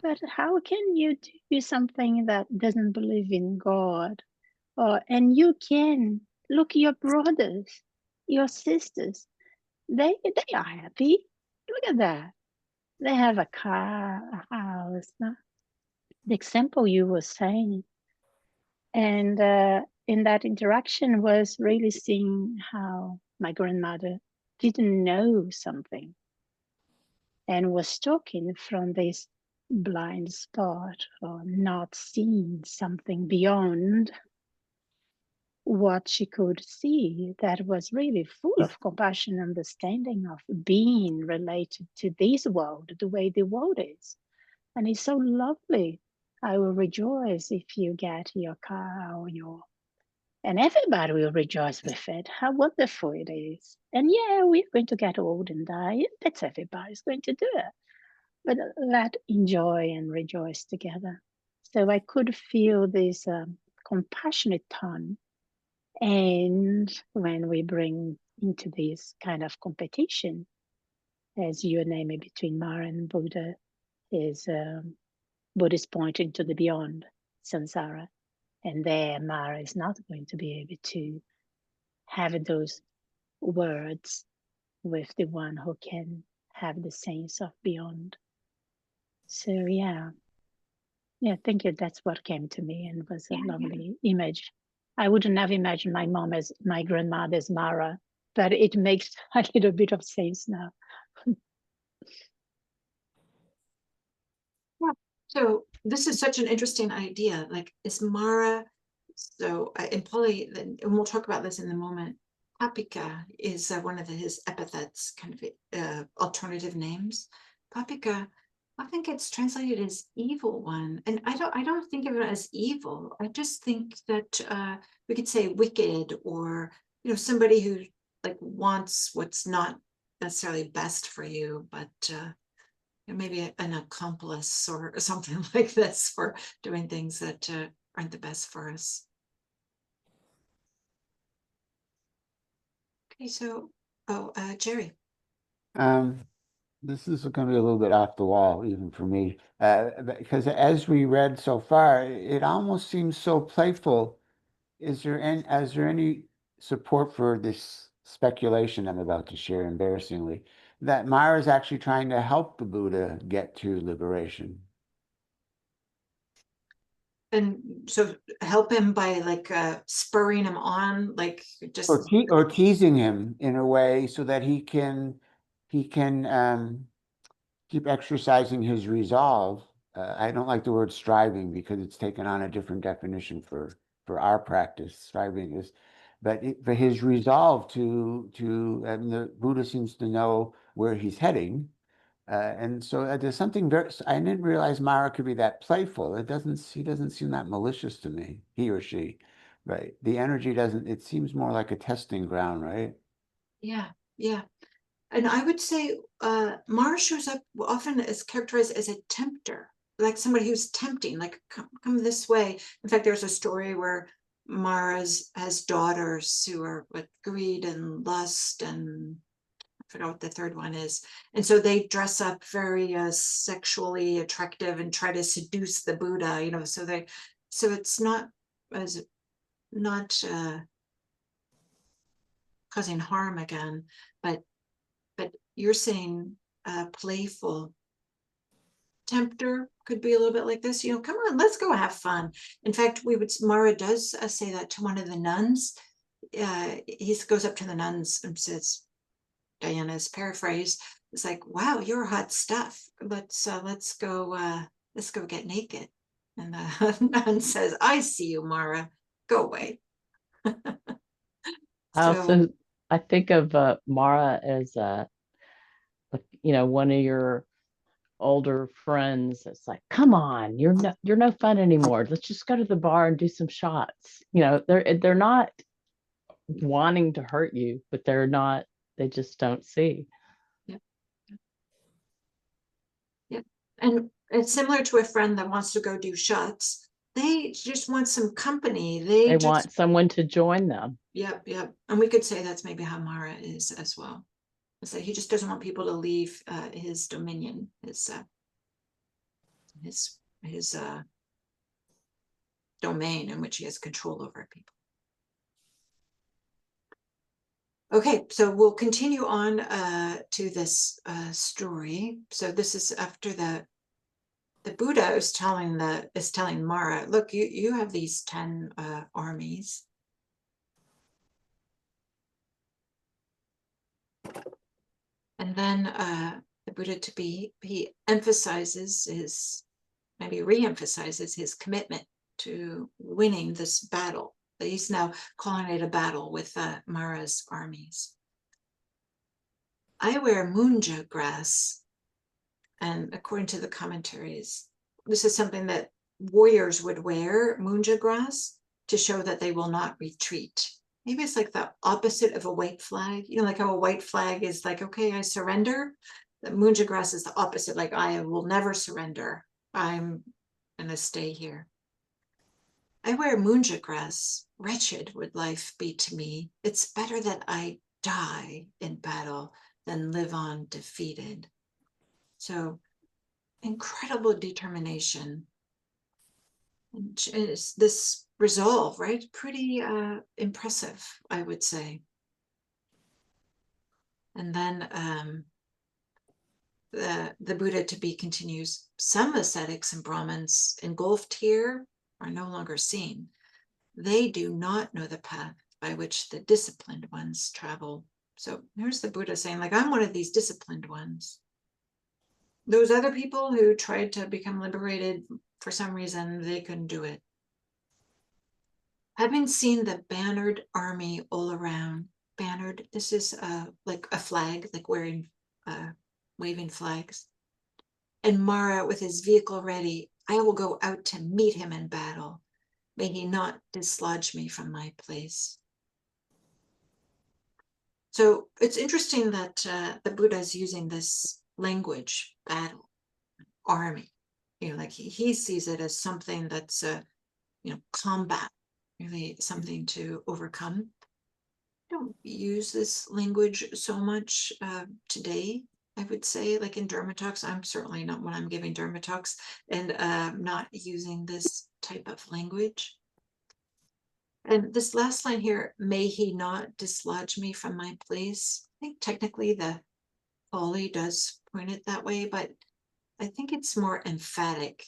but how can you do something that doesn't believe in God? And you can look your brothers, your sisters, they are happy. Look at that. They have a car, a house. No? The example you were saying. And in that interaction was really seeing how my grandmother didn't know something and was talking from this blind spot or not seeing something beyond what she could see that was really full of compassion, understanding of being related to this world, the way the world is. And it's so lovely. I will rejoice if you get your car or and everybody will rejoice with it. How wonderful it is. And yeah, we're going to get old and die. That's everybody's going to do it. But let enjoy and rejoice together. So I could feel this compassionate tone. And when we bring into this kind of competition, as you name it, between Māra and Buddha, is Buddha is pointing to the beyond samsara. And there, Māra is not going to be able to have those words with the one who can have the sense of beyond. So yeah, thank you. That's what came to me and was a lovely image. I would never imagine my mom as my grandmother as Māra, but it makes a little bit of sense now. Yeah. So this is such an interesting idea. Like, is Māra? So in Pali, and we'll talk about this in a moment. Papika is one of his epithets, kind of alternative names. Papika often gets translated as evil one, and I don't think of it as evil. I just think that we could say wicked, or somebody who like wants what's not necessarily best for you, but maybe an accomplice or something like this for doing things that aren't the best for us. Okay, so Jerry. This is going to be a little bit off the wall, even for me, because as we read so far, it almost seems so playful. Is there any support for this speculation I'm about to share, embarrassingly, that Māra is actually trying to help the Buddha get to liberation? And so help him by like spurring him on, like just or teasing him in a way so that he can keep exercising his resolve. I don't like the word striving because it's taken on a different definition for our practice. Striving is, but for his resolve to and the Buddha seems to know where he's heading. And so there's something I didn't realize Māra could be that playful. He doesn't seem that malicious to me, he or she, right? The energy it seems more like a testing ground, right? Yeah. And I would say Māra shows up often as characterized as a tempter. like somebody who's tempting, like come this way. In fact, there's a story where Mara has daughters who are with greed and lust, and I forgot what the third one is. And so they dress up very sexually attractive and try to seduce the Buddha, you know, so it's not causing harm again, but you're saying playful. Tempter could be a little bit like this, you know, come on, let's go have fun. In fact, Māra does say that to one of the nuns. He goes up to the nuns and says, Diana's paraphrase, it's like, wow, you're hot stuff. Let's go get naked. And the nun says, I see you, Māra, go away. I think of Māra as one of your older friends. It's like, come on, you're no fun anymore. Let's just go to the bar and do some shots. They're not wanting to hurt you, but they just don't see. Yep. And it's similar to a friend that wants to go do shots. They just want some company. They want someone to join them. Yep. And we could say that's maybe how Māra is as well. So he just doesn't want people to leave his dominion, his domain in which he has control over people. Okay, so we'll continue on to this story. So this is after the Buddha is telling Māra, look, you have these 10 armies. And then the Buddha he emphasizes re-emphasizes his commitment to winning this battle. He's now calling it a battle with Māra's armies. I wear munja grass, and according to the commentaries, this is something that warriors would wear, munja grass, to show that they will not retreat. Maybe it's like the opposite of a white flag. You know, like how a white flag is like, okay, I surrender. The munja grass is the opposite, like I will never surrender. I'm gonna stay here. I wear munja grass. Wretched would life be to me. It's better that I die in battle than live on defeated. So incredible determination. And it's this resolve, right? Pretty impressive, I would say. And then the Buddha continues, some ascetics and Brahmins engulfed here are no longer seen. They do not know the path by which the disciplined ones travel. So here's the Buddha saying, like, I'm one of these disciplined ones. Those other people who tried to become liberated, for some reason, they couldn't do it. Having seen the bannered army all around, bannered, this is like a flag, like wearing, waving flags. And Māra with his vehicle ready, I will go out to meet him in battle. May he not dislodge me from my place. So it's interesting that the Buddha is using this language, battle, army. You know, like he sees it as something that's, combat, really something to overcome. I don't use this language so much today, I would say, like in Dharma talks. I'm certainly not, when I'm giving Dharma talks, and not using this type of language. And this last line here, may he not dislodge me from my place. I think technically the Pali does point it that way, but I think it's more emphatic.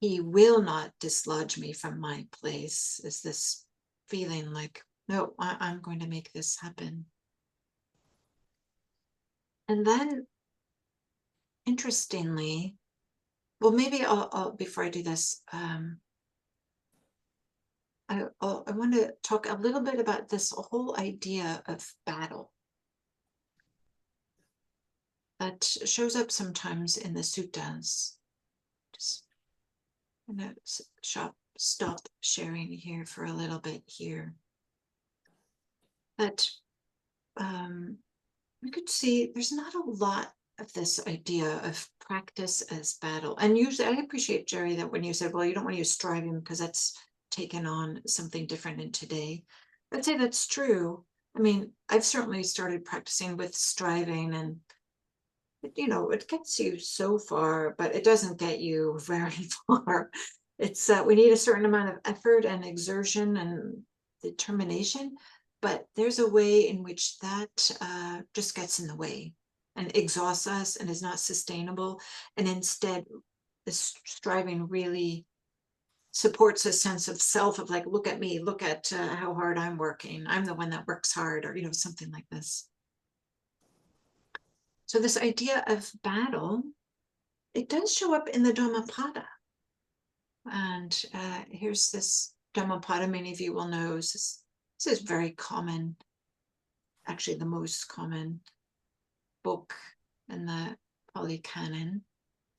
He will not dislodge me from my place. Is this feeling like, no, I'm going to make this happen. And then, interestingly, well, maybe I'll before I do this, I want to talk a little bit about this whole idea of battle that shows up sometimes in the suttas. Just gonna stop sharing here for a little bit here. But we could see there's not a lot of this idea of practice as battle. And usually I appreciate, Jerry, that when you said, well, you don't want to use striving because that's taken on something different in today. I'd say that's true. I mean, I've certainly started practicing with striving, and you know, it gets you so far, but it doesn't get you very far. It's we need a certain amount of effort and exertion and determination, but there's a way in which that just gets in the way and exhausts us and is not sustainable. And instead, this striving really supports a sense of self, of like, look at me, look at how hard I'm working. I'm the one that works hard, or, you know, something like this. So this idea of battle, it does show up in the Dhammapada. And here's this Dhammapada, many of you will know. This is very common, actually the most common book in the Pali Canon.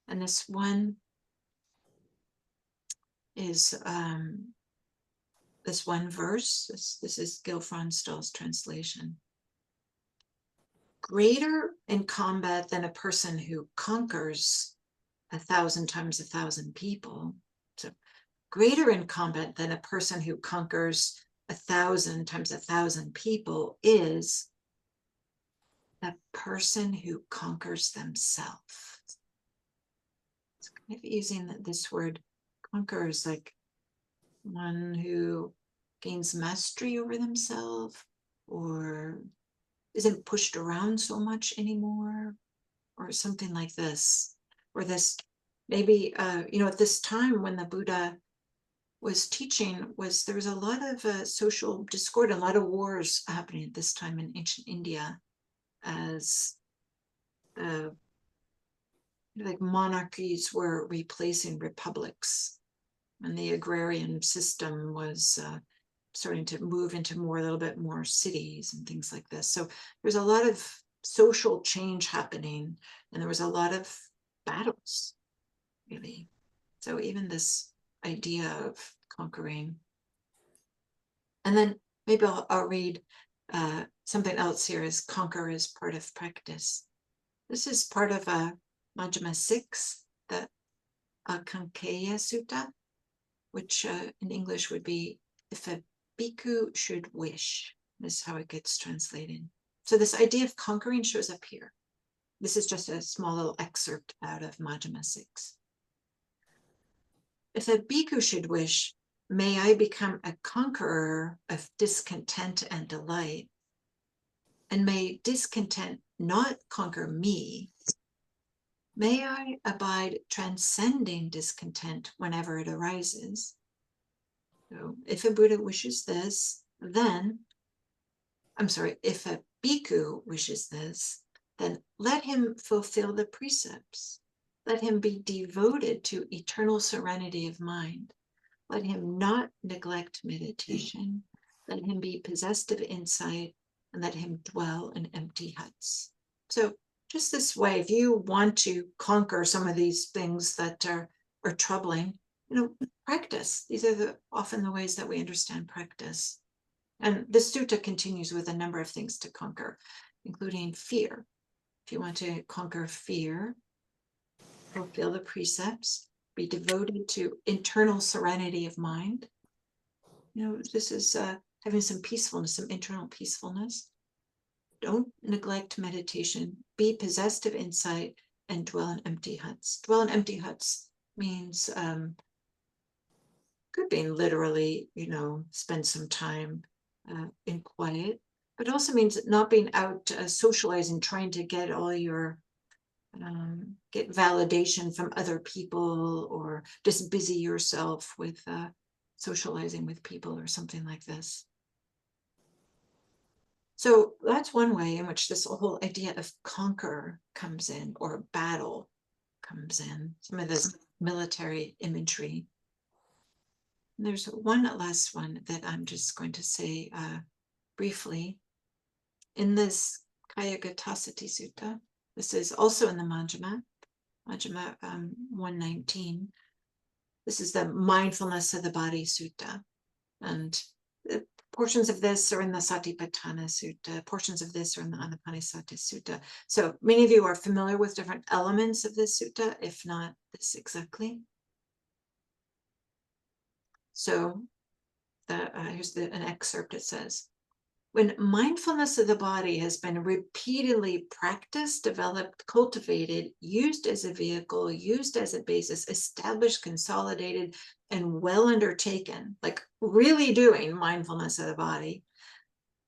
And this one is this one verse. This is Gil Fronsdal's translation. Greater in combat than a person who conquers 1,000 times 1,000 people. So greater in combat than a person who conquers 1,000 times 1,000 people is the person who conquers themselves. It's kind of using this word conquer is like one who gains mastery over themselves, or isn't pushed around so much anymore, or something like this. Or this, maybe, you know, at this time when the Buddha was teaching, there was a lot of social discord, a lot of wars happening at this time in ancient India, as like monarchies were replacing republics, and the agrarian system was starting to move into a little bit more cities and things like this. So there's a lot of social change happening, and there was a lot of battles, really. So even this idea of conquering. And then maybe I'll read something else here, is conquer is part of practice. This is part of Majjhima 6, the Kankeya Sutta, which in English would be, if a bhikkhu should wish. This is how it gets translated. So this idea of conquering shows up here. This is just a small little excerpt out of Majjhima 6. If a bhikkhu should wish, may I become a conqueror of discontent and delight, and may discontent not conquer me. May I abide transcending discontent whenever it arises. So if a Buddha wishes this, then, if a bhikkhu wishes this, then let him fulfill the precepts. Let him be devoted to eternal serenity of mind. Let him not neglect meditation. Let him be possessed of insight, and let him dwell in empty huts. So just this way, if you want to conquer some of these things that are troubling, you know, practice. These are often the ways that we understand practice. And the sutta continues with a number of things to conquer, including fear. If you want to conquer fear, fulfill the precepts, be devoted to internal serenity of mind. You know, this is having some peacefulness, some internal peacefulness. Don't neglect meditation. Be possessed of insight and dwell in empty huts. Dwell in empty huts means could mean literally, you know, spend some time in quiet, but also means not being out socializing, trying to get all your get validation from other people, or just busy yourself with socializing with people or something like this. So that's one way in which this whole idea of conquer comes in, or battle comes in, some of this military imagery. And there's one last one that I'm just going to say briefly. In this Kayagatasati Sutta, this is also in the Majjhima 119. This is the mindfulness of the body sutta. And portions of this are in the Satipatthana Sutta, portions of this are in the Anapanasati Sutta. So many of you are familiar with different elements of this sutta, if not this exactly. So here's an excerpt. It says, when mindfulness of the body has been repeatedly practiced, developed, cultivated, used as a vehicle, used as a basis, established, consolidated, and well undertaken, like really doing mindfulness of the body,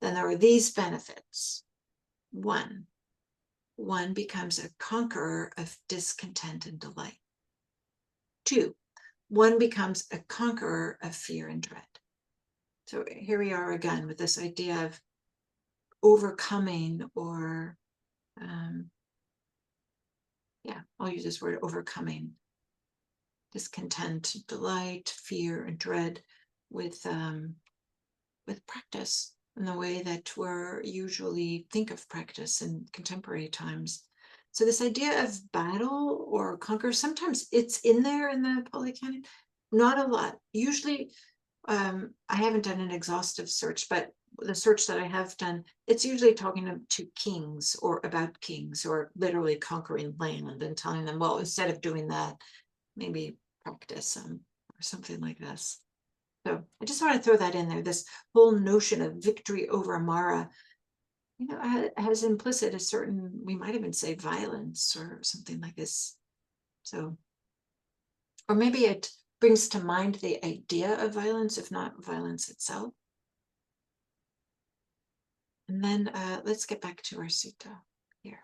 then there are these benefits. One becomes a conqueror of discontent and delight. Two, one becomes a conqueror of fear and dread. So here we are again with this idea of overcoming, or I'll use this word, overcoming discontent, delight, fear, and dread with practice in the way that we're usually think of practice in contemporary times. So this idea of battle or conquer, sometimes it's in there in the Pali Canon, not a lot. Usually, I haven't done an exhaustive search, but the search that I have done, it's usually talking to kings or about kings, or literally conquering land and telling them, well, instead of doing that, maybe practice or something like this. So I just want to throw that in there. This whole notion of victory over Māra, has implicit a certain, we might even say violence or something like this. So, or maybe it brings to mind the idea of violence, if not violence itself. And then let's get back to our sutta here.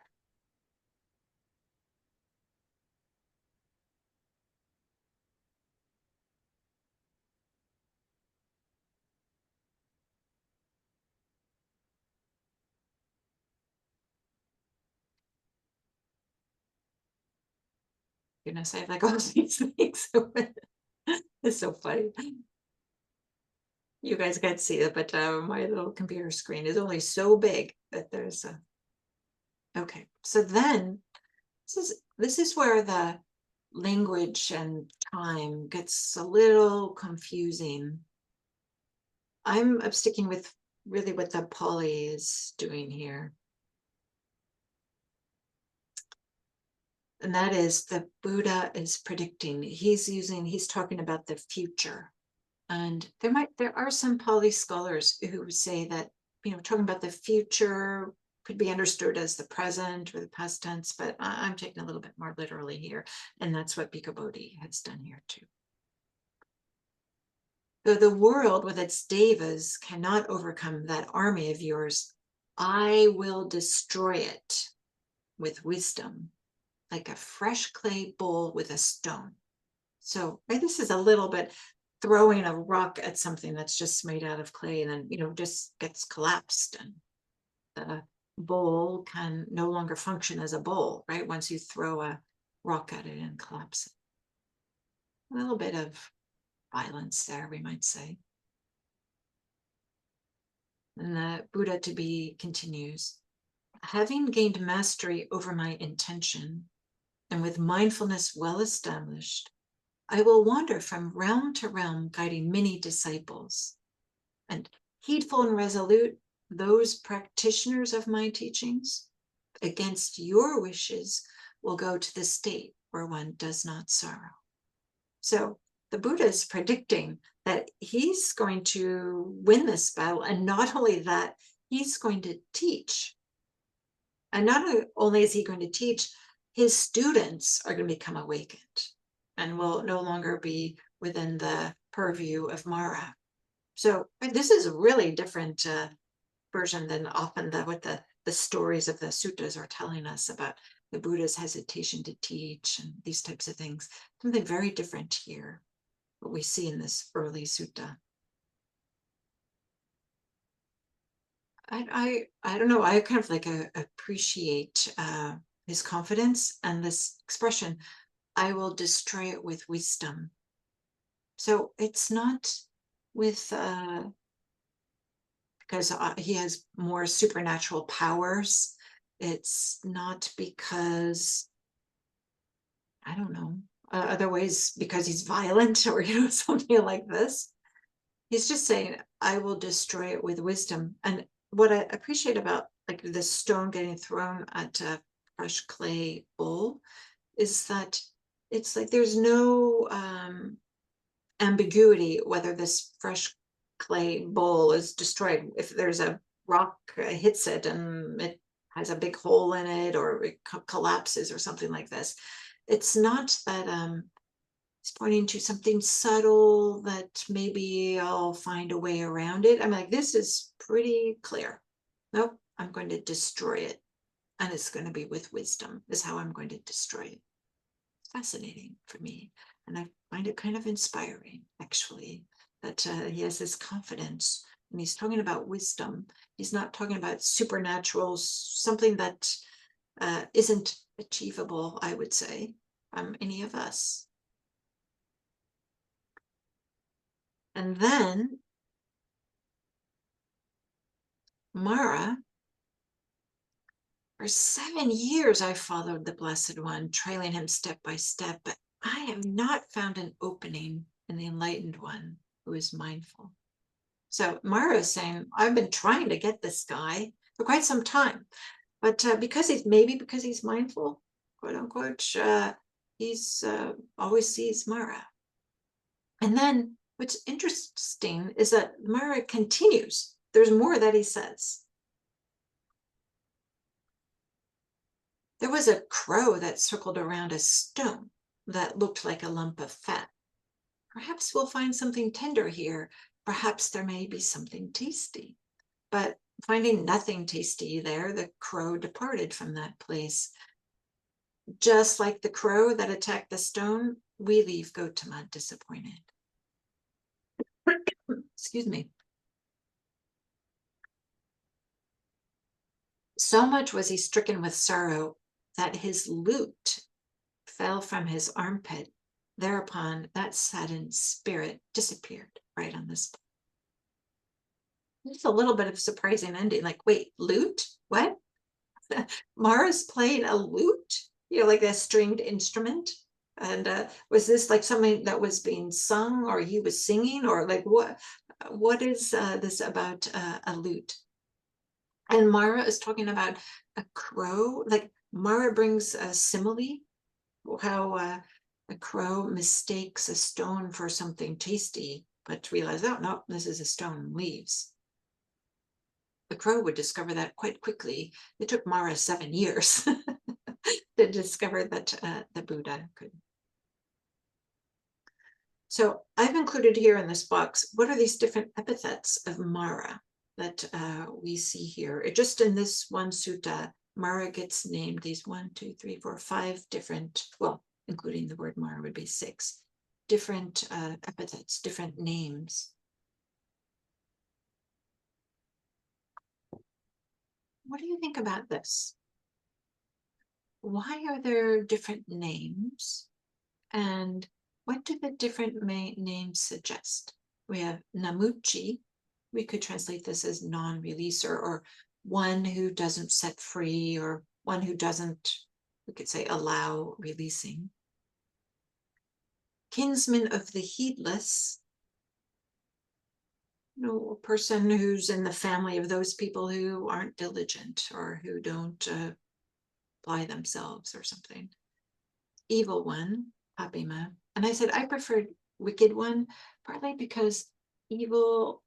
Goodness, I have like all these things. It's so funny. You guys can't see it, but my little computer screen is only so big that there's a. Okay, so then this is where the language and time gets a little confusing. I'm sticking with really what the Pali is doing here. And that is the Buddha is predicting. He's talking about the future. And there are some Pali scholars who say that, talking about the future could be understood as the present or the past tense, but I'm taking a little bit more literally here. And that's what Bhikkhu Bodhi has done here too. Though the world with its devas cannot overcome that army of yours, I will destroy it with wisdom, like a fresh clay bowl with a stone. So this is a little bit throwing a rock at something that's just made out of clay, and then, just gets collapsed, and the bowl can no longer function as a bowl, right? Once you throw a rock at it and collapse it. A little bit of violence there, we might say. And the Buddha to be continues, having gained mastery over my intention, and with mindfulness well established, I will wander from realm to realm, guiding many disciples. And heedful and resolute, those practitioners of my teachings, against your wishes, will go to the state where one does not sorrow. So the Buddha is predicting that he's going to win this battle. And not only that, he's going to teach. And not only is he going to teach, his students are going to become awakened and will no longer be within the purview of Māra. So this is a really different version than often what the stories of the suttas are telling us about the Buddha's hesitation to teach and these types of things. Something very different here, what we see in this early sutta. I don't know, I kind of like appreciate his confidence and this expression, I will destroy it with wisdom. So it's not with because he has more supernatural powers. It's not because, I don't know, other ways because he's violent or something like this. He's just saying, I will destroy it with wisdom. And what I appreciate about like the stone getting thrown at a fresh clay bowl is that it's like there's no ambiguity whether this fresh clay bowl is destroyed. If there's a rock hits it and it has a big hole in it, or it collapses or something like this, it's not that it's pointing to something subtle that maybe I'll find a way around it. I'm like, this is pretty clear. Nope, I'm going to destroy it. And it's going to be with wisdom, is how I'm going to destroy it. It's fascinating for me. And I find it kind of inspiring, actually, that he has this confidence. And he's talking about wisdom. He's not talking about supernatural, something that isn't achievable, I would say, from any of us. And then Māra, for 7 years, I followed the Blessed One, trailing him step by step, but I have not found an opening in the Enlightened One who is mindful. So Māra is saying, I've been trying to get this guy for quite some time, but because he's mindful, quote unquote, he's always sees Māra. And then what's interesting is that Māra continues. There's more that he says. There was a crow that circled around a stone that looked like a lump of fat. Perhaps we'll find something tender here. Perhaps there may be something tasty. But finding nothing tasty there, the crow departed from that place. Just like the crow that attacked the stone, we leave Gautama disappointed. Excuse me. So much was he stricken with sorrow that his lute fell from his armpit. Thereupon, that saddened spirit disappeared right on the spot. It's a little bit of surprising ending. Like, wait, lute? What? Māra's playing a lute? You know, like a stringed instrument? And was this like something that was being sung, or he was singing, or like what is this about a lute? And Māra is talking about a crow. Like Māra brings a simile, how a crow mistakes a stone for something tasty, but realizes, oh no, this is a stone, and leaves. The crow would discover that quite quickly. It took Māra 7 years to discover that the Buddha could. So I've included here in this box, what are these different epithets of Māra that we see here? Just in this one sutta, Māra gets named these 1, 2, 3, 4, 5 different, well, including the word Māra would be 6, different epithets, different names. What do you think about this? Why are there different names? And what do the different names suggest? We have Namuchi. We could translate this as non-releaser, or one who doesn't set free, or one who doesn't, we could say, allow releasing. Kinsman of the heedless. You know, a person who's in the family of those people who aren't diligent, or who don't apply themselves or something. Evil one, Abhima. And I said I preferred wicked one, partly because evil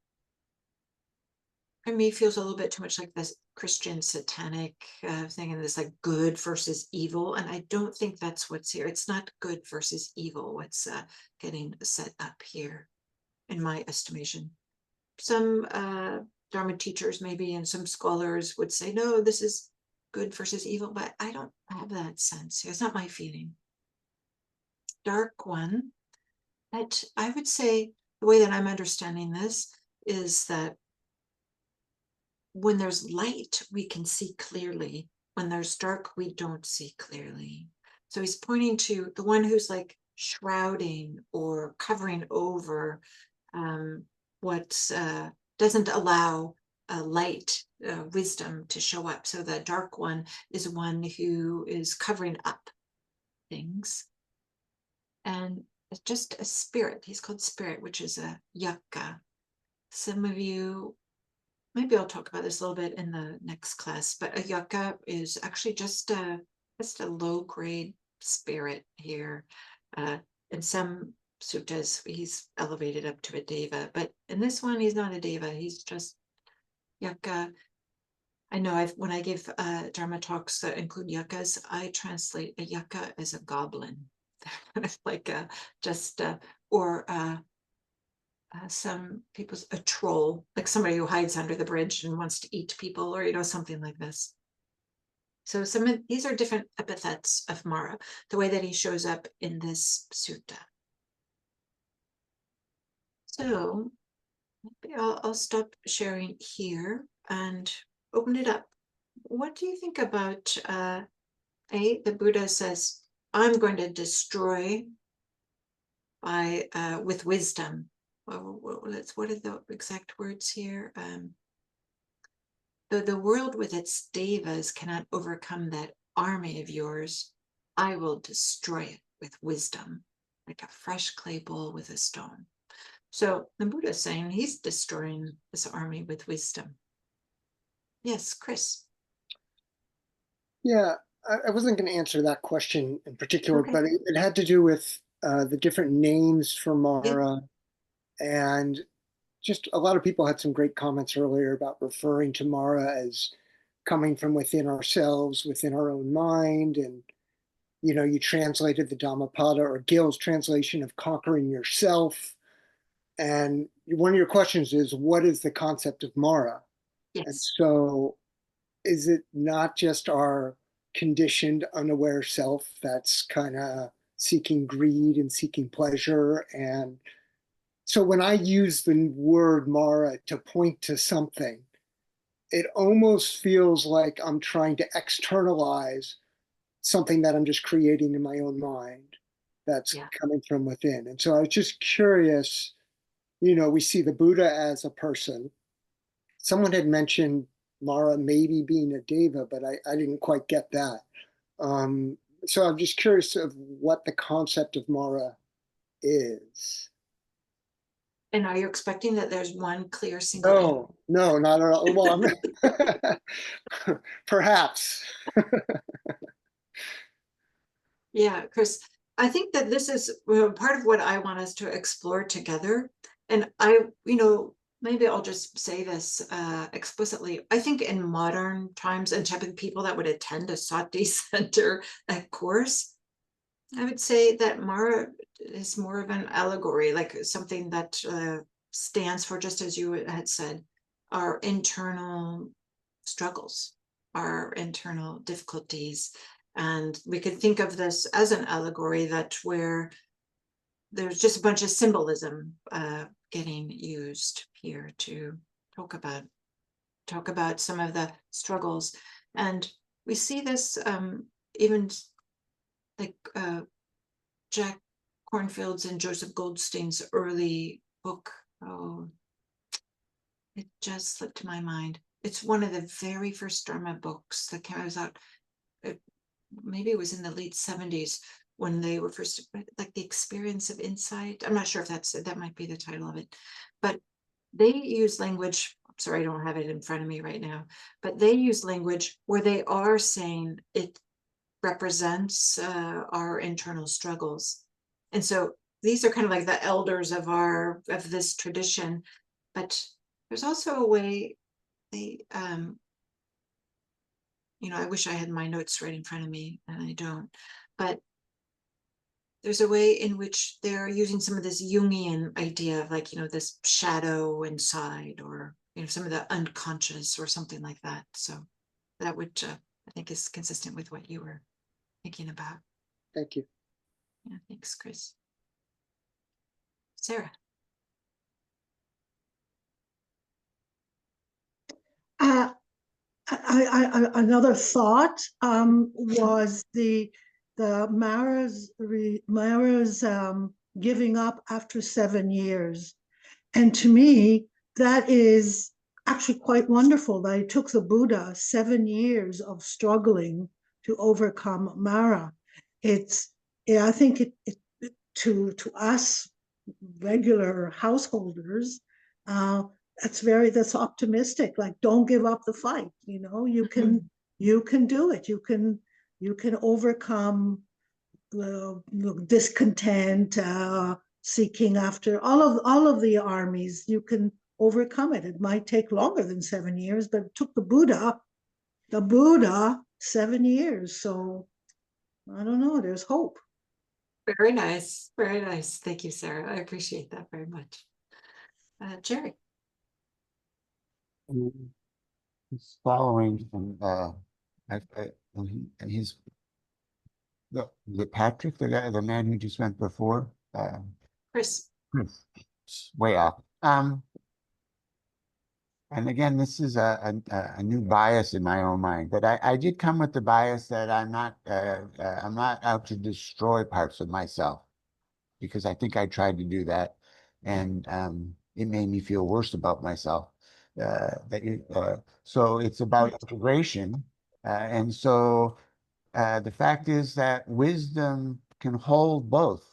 for me feels a little bit too much like this Christian satanic thing, and this like good versus evil. And I don't think that's what's here. It's not good versus evil what's getting set up here, in my estimation. Some Dharma teachers maybe and some scholars would say, no, this is good versus evil, but I don't have that sense. It's not my feeling. Dark one, that I would say the way that I'm understanding this is that when there's light, we can see clearly. When there's dark, we don't see clearly. So he's pointing to the one who's like shrouding or covering over what doesn't allow light, wisdom to show up. So the dark one is one who is covering up things. And it's just a spirit. He's called spirit, which is a yakka. some of you, maybe I'll talk about this a little bit in the next class, but a yucca is actually just a low grade spirit here. In some suttas, he's elevated up to a deva, but in this one, he's not a deva. He's just yucca. I know when I give Dharma talks that include yuccas, I translate a yucca as a goblin, like some people's a troll, like somebody who hides under the bridge and wants to eat people, or something like this. So these are different epithets of Māra, the way that he shows up in this sutta. So maybe I'll stop sharing here and open it up. What do you think about the Buddha says, I'm going to destroy with wisdom. Well, what are the exact words here? Though the world with its devas cannot overcome that army of yours, I will destroy it with wisdom, like a fresh clay bowl with a stone. So the Buddha is saying he's destroying this army with wisdom. Yes, Chris. Yeah, I wasn't going to answer that question in particular, Okay. but it had to do with the different names for Māra. And just a lot of people had some great comments earlier about referring to Māra as coming from within ourselves, within our own mind. And, you translated the Dhammapada or Gil's translation of conquering yourself. And one of your questions is, what is the concept of Māra? Yes. And so is it not just our conditioned, unaware self that's kind of seeking greed and seeking pleasure? And so when I use the word Māra to point to something, it almost feels like I'm trying to externalize something that I'm just creating in my own mind that's coming from within. And so I was just curious, we see the Buddha as a person. Someone had mentioned Māra maybe being a deva, but I didn't quite get that. So I'm just curious of what the concept of Māra is. And are you expecting that there's one clear single? No, not at all. Well, perhaps. Yeah, Chris, I think that this is part of what I want us to explore together. And maybe I'll just say this explicitly. I think in modern times, and type of people that would attend a Sati Center course, I would say that Māra is more of an allegory, like something that stands for, just as you had said, our internal struggles, our internal difficulties. And we could think of this as an allegory where there's just a bunch of symbolism getting used here to talk about some of the struggles. And we see this even like Jack Kornfield's and Joseph Goldstein's early book. Oh, it just slipped to my mind. It's one of the very first Dharma books that came out. Maybe it was in the late 70s when they were first, like the experience of insight. I'm not sure if that might be the title of it, but they use language. Sorry, I don't have it in front of me right now, but they use language where they are saying it represents our internal struggles. And so these are kind of like the elders of this tradition, but there's also a way they I wish I had my notes right in front of me, and I don't, but there's a way in which they're using some of this Jungian idea of like, this shadow inside, or, some of the unconscious or something like that. So that would, I think, is consistent with what you were thinking about. Thank you. Yeah, thanks, Chris. Sarah. Another thought was the Māra's giving up after 7 years, and to me that is actually quite wonderful that it took the Buddha 7 years of struggling to overcome Māra. I think it to us regular householders, that's optimistic. Like, don't give up the fight. You know, you can do it. You can overcome discontent, seeking after all of the armies. You can overcome it. It might take longer than 7 years, but it took the Buddha 7 years. So I don't know, there's hope. Very nice. Very nice. Thank you, Sarah. I appreciate that very much. Jerry. He's following and he's the Patrick, the man who just went before, Chris. way off. And again, this is a new bias in my own mind, but I did come with the bias that I'm not out to destroy parts of myself, because I think I tried to do that, and it made me feel worse about myself. So it's about integration, and so the fact is that wisdom can hold both.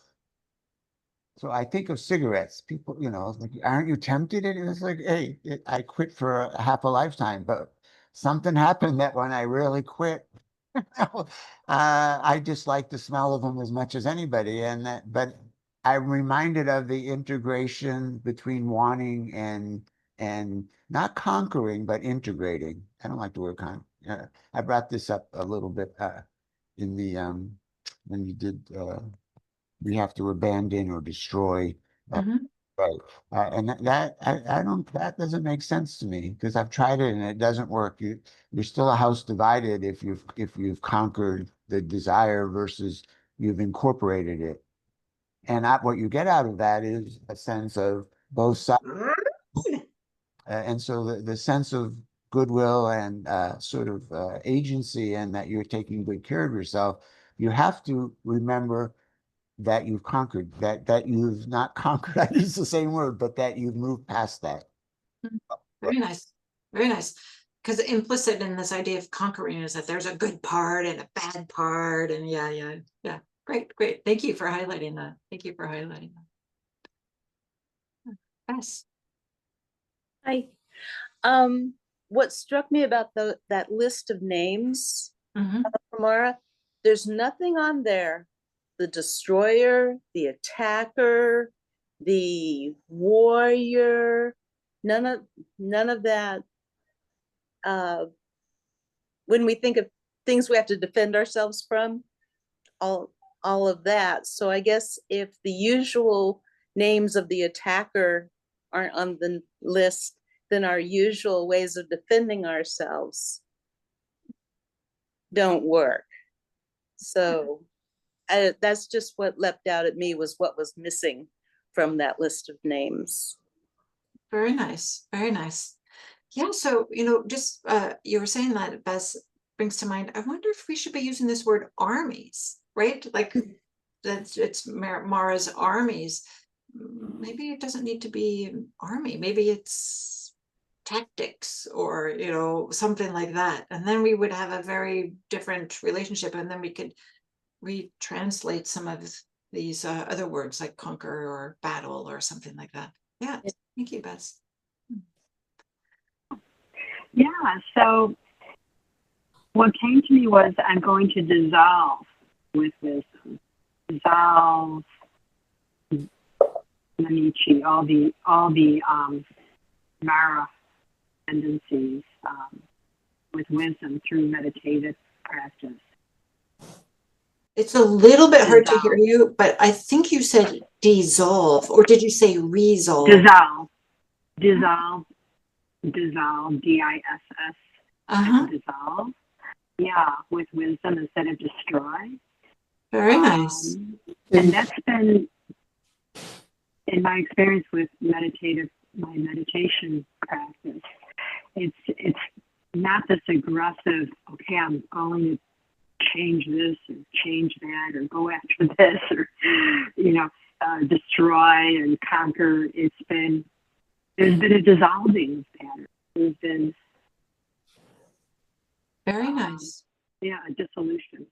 So I think of cigarettes. People, like, aren't you tempted? And it's like, hey, I quit for a half a lifetime, but something happened that when I really quit, I dislike the smell of them as much as anybody. But I'm reminded of the integration between wanting and not conquering, but integrating. I don't like the word I brought this up a little bit in the when you did. We have to abandon or destroy. Right. And that doesn't make sense to me, because I've tried it and it doesn't work. You're still a house divided if you've conquered the desire versus you've incorporated it. And what you get out of that is a sense of both sides. And so the sense of goodwill and sort of agency, and that you're taking good care of yourself, you have to remember that you've conquered, that you've not conquered, I use the same word, but that you've moved past that. Very nice. Very nice. Because implicit in this idea of conquering is that there's a good part and a bad part. And yeah. Great. Thank you for highlighting that. Yes. Hi. What struck me about that list of names from Māra, there's nothing on there. The destroyer, the attacker, the warrior, none of that. When we think of things we have to defend ourselves from, all of that. So I guess if the usual names of the attacker aren't on the list, then our usual ways of defending ourselves don't work. So that's just what leapt out at me, was what was missing from that list of names. Very nice. Very nice. Yeah. So, just you were saying that, Bess, brings to mind, I wonder if we should be using this word armies, right? Like it's Māra's armies. Maybe it doesn't need to be army. Maybe it's tactics or, something like that. And then we would have a very different relationship. And then we could retranslate some of these other words like conquer or battle or something like that. Yeah. Thank you, Bess. Yeah, so what came to me was I'm going to dissolve with wisdom. Dissolve Manichi, all the Māra tendencies with wisdom through meditative practice. It's a little bit hard to hear you, but I think you said dissolve, or did you say resolve? Dissolve, D-I-S-S. Dissolve. Yeah, with wisdom instead of destroy. Very nice. And that's been, in my experience with my meditation practice, it's not this aggressive, okay, I'm going to change this or change that or go after this or, destroy and conquer. There's been a dissolving pattern. There's been very nice. A dissolution.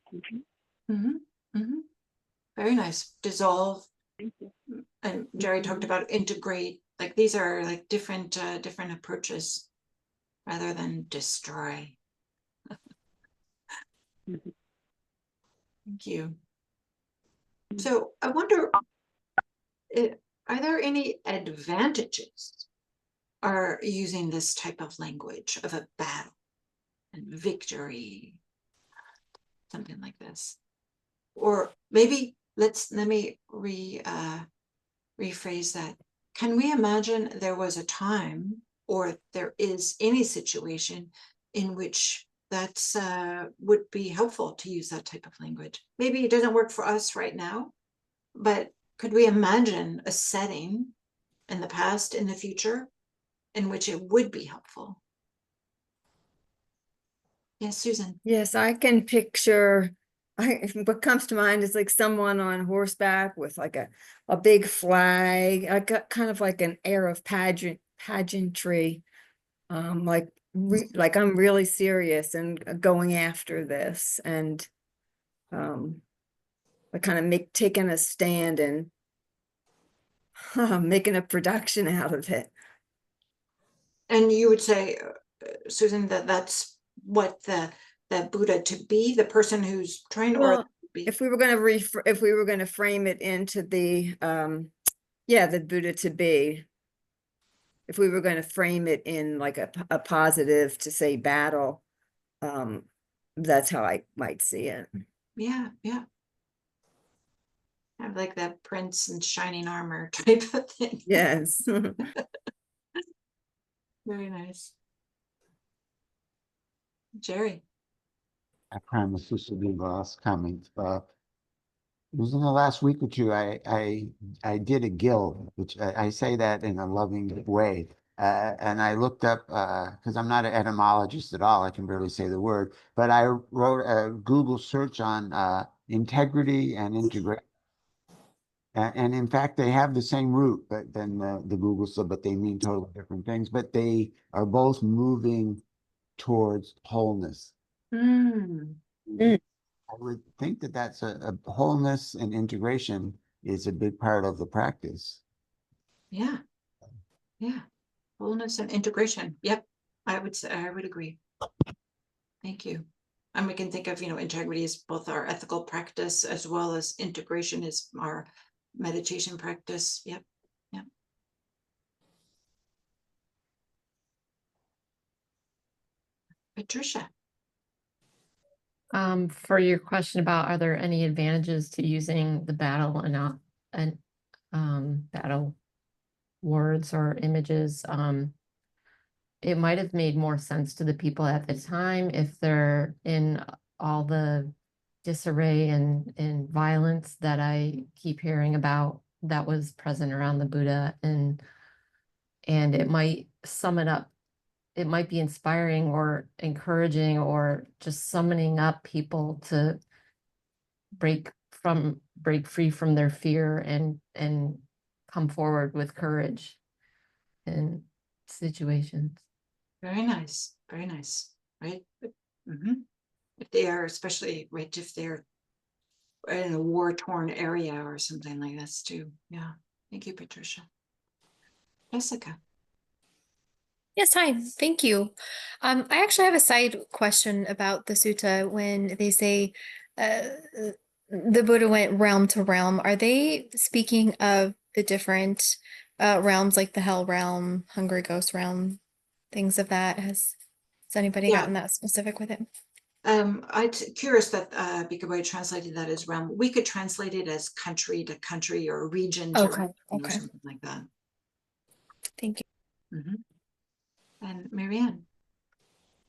Very nice. Dissolve. Thank you. And Jerry talked about integrate Like these are like different approaches rather than destroy. Mhm. Thank you. So I wonder, are there any advantages are using this type of language of a battle and victory, something like this? Or maybe let me rephrase that. Can we imagine there was a time, or there is any situation in which that's would be helpful to use that type of language? Maybe it doesn't work for us right now, but could we imagine a setting in the past, in the future, in which it would be helpful? Yes, Susan. Yes, I can picture, what comes to mind is like someone on horseback with like a big flag. I got kind of like an air of pageantry. Like like I'm really serious and going after this, and like kind of taking a stand and making a production out of it. And you would say, Susan, that that's what the Buddha to be, the person who's trying to, or Well, if we were going to if we were going to frame it into the the Buddha to be, if we were going to frame it in like a positive, to say battle, that's how I might see it. yeah, yeah. Have like that prince in shining armor type of thing. Yes. Very nice. Jerry. I promise this will be the last comment. It was in the last week or two, I did a guild, which I say that in a loving way. And I looked up, because I'm not an etymologist at all, I can barely say the word, but I wrote a Google search on integrity and integration. And in fact, they have the same root, but then the Google said, but they mean totally different things, but they are both moving towards wholeness. Mm. I would think that that's a wholeness and integration is a big part of the practice. Yeah. Yeah. Wholeness and integration. Yep. I would say, I would agree. Thank you. And we can think of, integrity as both our ethical practice as well as integration is our meditation practice. Yep. Yep. Patricia. For your question about, are there any advantages to using the battle and battle words or images? It might have made more sense to the people at the time if they're in all the disarray and violence that I keep hearing about that was present around the Buddha, and it might sum it up. It might be inspiring or encouraging or just summoning up people to break free from their fear and come forward with courage in situations. Very nice. Very nice. Right. If they are, especially, right, if they're in a war-torn area or something like this too. Yeah. Thank you, Patricia. Jessica. Yes, hi, thank you. I actually have a side question about the sutta when they say the Buddha went realm to realm. Are they speaking of the different realms, like the hell realm, hungry ghost realm, things of that? Has anybody gotten that specific with it? I'm curious that Bikaboy translated that as realm. We could translate it as country to country or region to region or something like that. Thank you. And Marianne.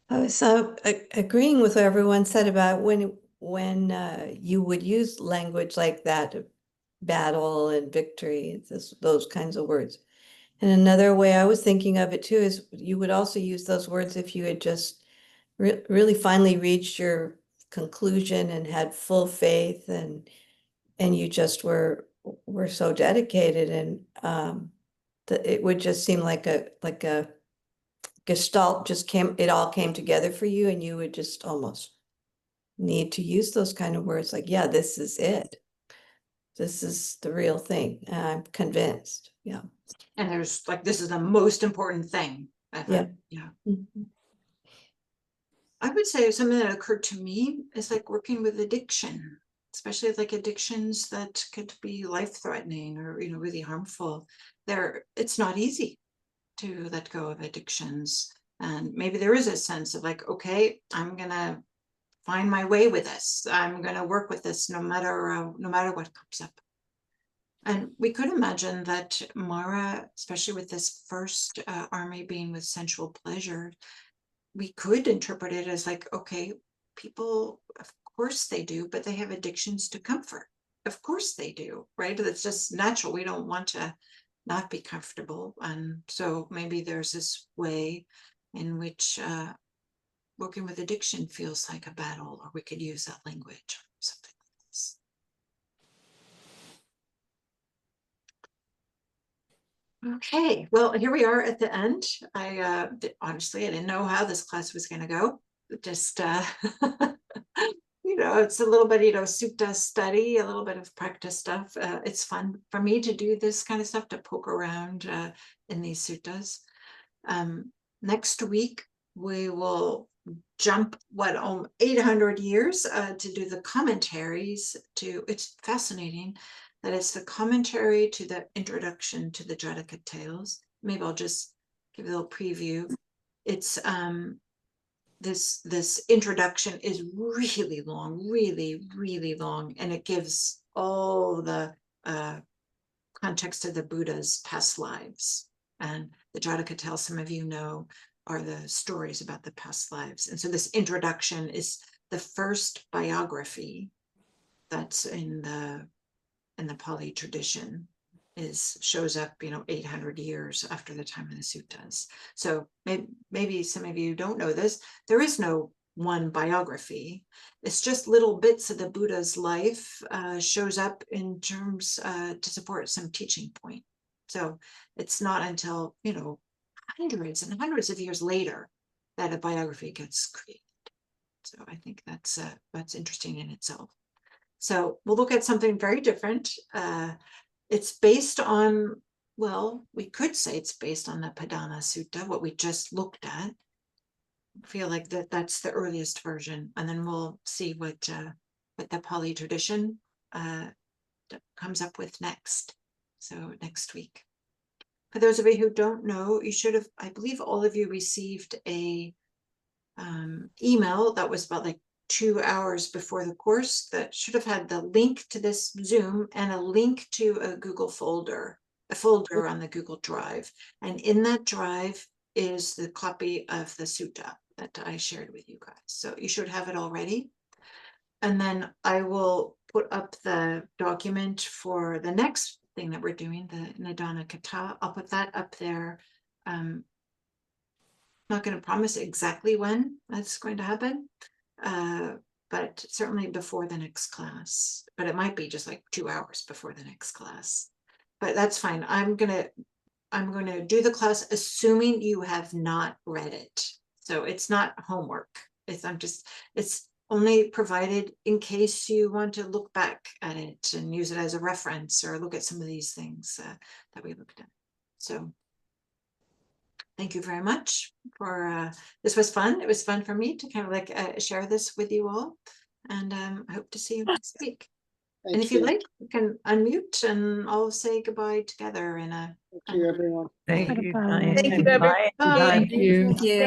I was agreeing with what everyone said about when you would use language like that, battle and victory, those kinds of words. And another way I was thinking of it too is you would also use those words if you had just really finally reached your conclusion and had full faith and you just were so dedicated, and it would just seem like a gestalt it all came together for you, and you would just almost need to use those kind of words like, yeah, this is it. this is the real thing. I'm convinced. Yeah. And there's like, this is the most important thing ever. Yeah. Yeah. Mhm. I would say something that occurred to me is like working with addiction, especially like addictions that could be life-threatening or, you know, really harmful. It's not easy to let go of addictions. And maybe there is a sense of like, okay, I'm gonna find my way with this. I'm gonna work with this no matter what comes up. And we could imagine that Māra, especially with this first army being with sensual pleasure, we could interpret it as like, okay, people, of course they do, but they have addictions to comfort. Of course they do, right? That's just natural. We don't want to not be comfortable. And so maybe there's this way in which working with addiction feels like a battle, or we could use that language or something like this. Okay, well, here we are at the end. Honestly, I didn't know how this class was going to go. Just, you know, it's a little bit, you know, sutta study, a little bit of practice stuff. It's fun for me to do this kind of stuff, to poke around in these suttas. Next week, we will jump 800 years to do the commentaries to, it's fascinating that it's the commentary to the introduction to the Jataka tales. Maybe I'll just give a little preview. It's this introduction is really long, really long, and it gives all the context of the Buddha's past lives. And the Jataka tales, some of you know, are the stories about the past lives. And so this introduction is the first biography that's in the Pali tradition, shows up, you know, 800 years after the time of the suttas. So maybe some of you don't know this. There is no one biography. It's just little bits of the Buddha's life shows up in terms to support some teaching point. So it's not until, you know, hundreds and hundreds of years later that a biography gets created. So I think that's interesting in itself. So we'll look at something very different. It's based on, well, we could say it's based on the Padana Sutta, what we just looked at. I feel like that's the earliest version, and then we'll see what the Pali tradition comes up with next. So next week. For those of you who don't know, you should have, I believe all of you received a email that was about like 2 hours before the course that should have had the link to this Zoom and a link to a Google folder, a folder on the Google Drive. And in that drive is the copy of the sutta that I shared with you guys. So you should have it already. And then I will put up the document for the next thing that we're doing, the Nidana Kata. I'll put that up there. Not going to promise exactly when that's going to happen, but certainly before the next class. But it might be just like 2 hours before the next class. But that's fine. I'm gonna do the class assuming you have not read it. So it's not homework. It's only provided in case you want to look back at it and use it as a reference or look at some of these things that we looked at. So thank you very much for, this was fun. It was fun for me to kind of like share this with you all, and I hope to see you next week. And if you'd like, you can unmute and all say goodbye together in a. Thank you, everyone. Thank you, Bye-bye. Diane. Thank you, everyone. Bye. Thank you. Thank you.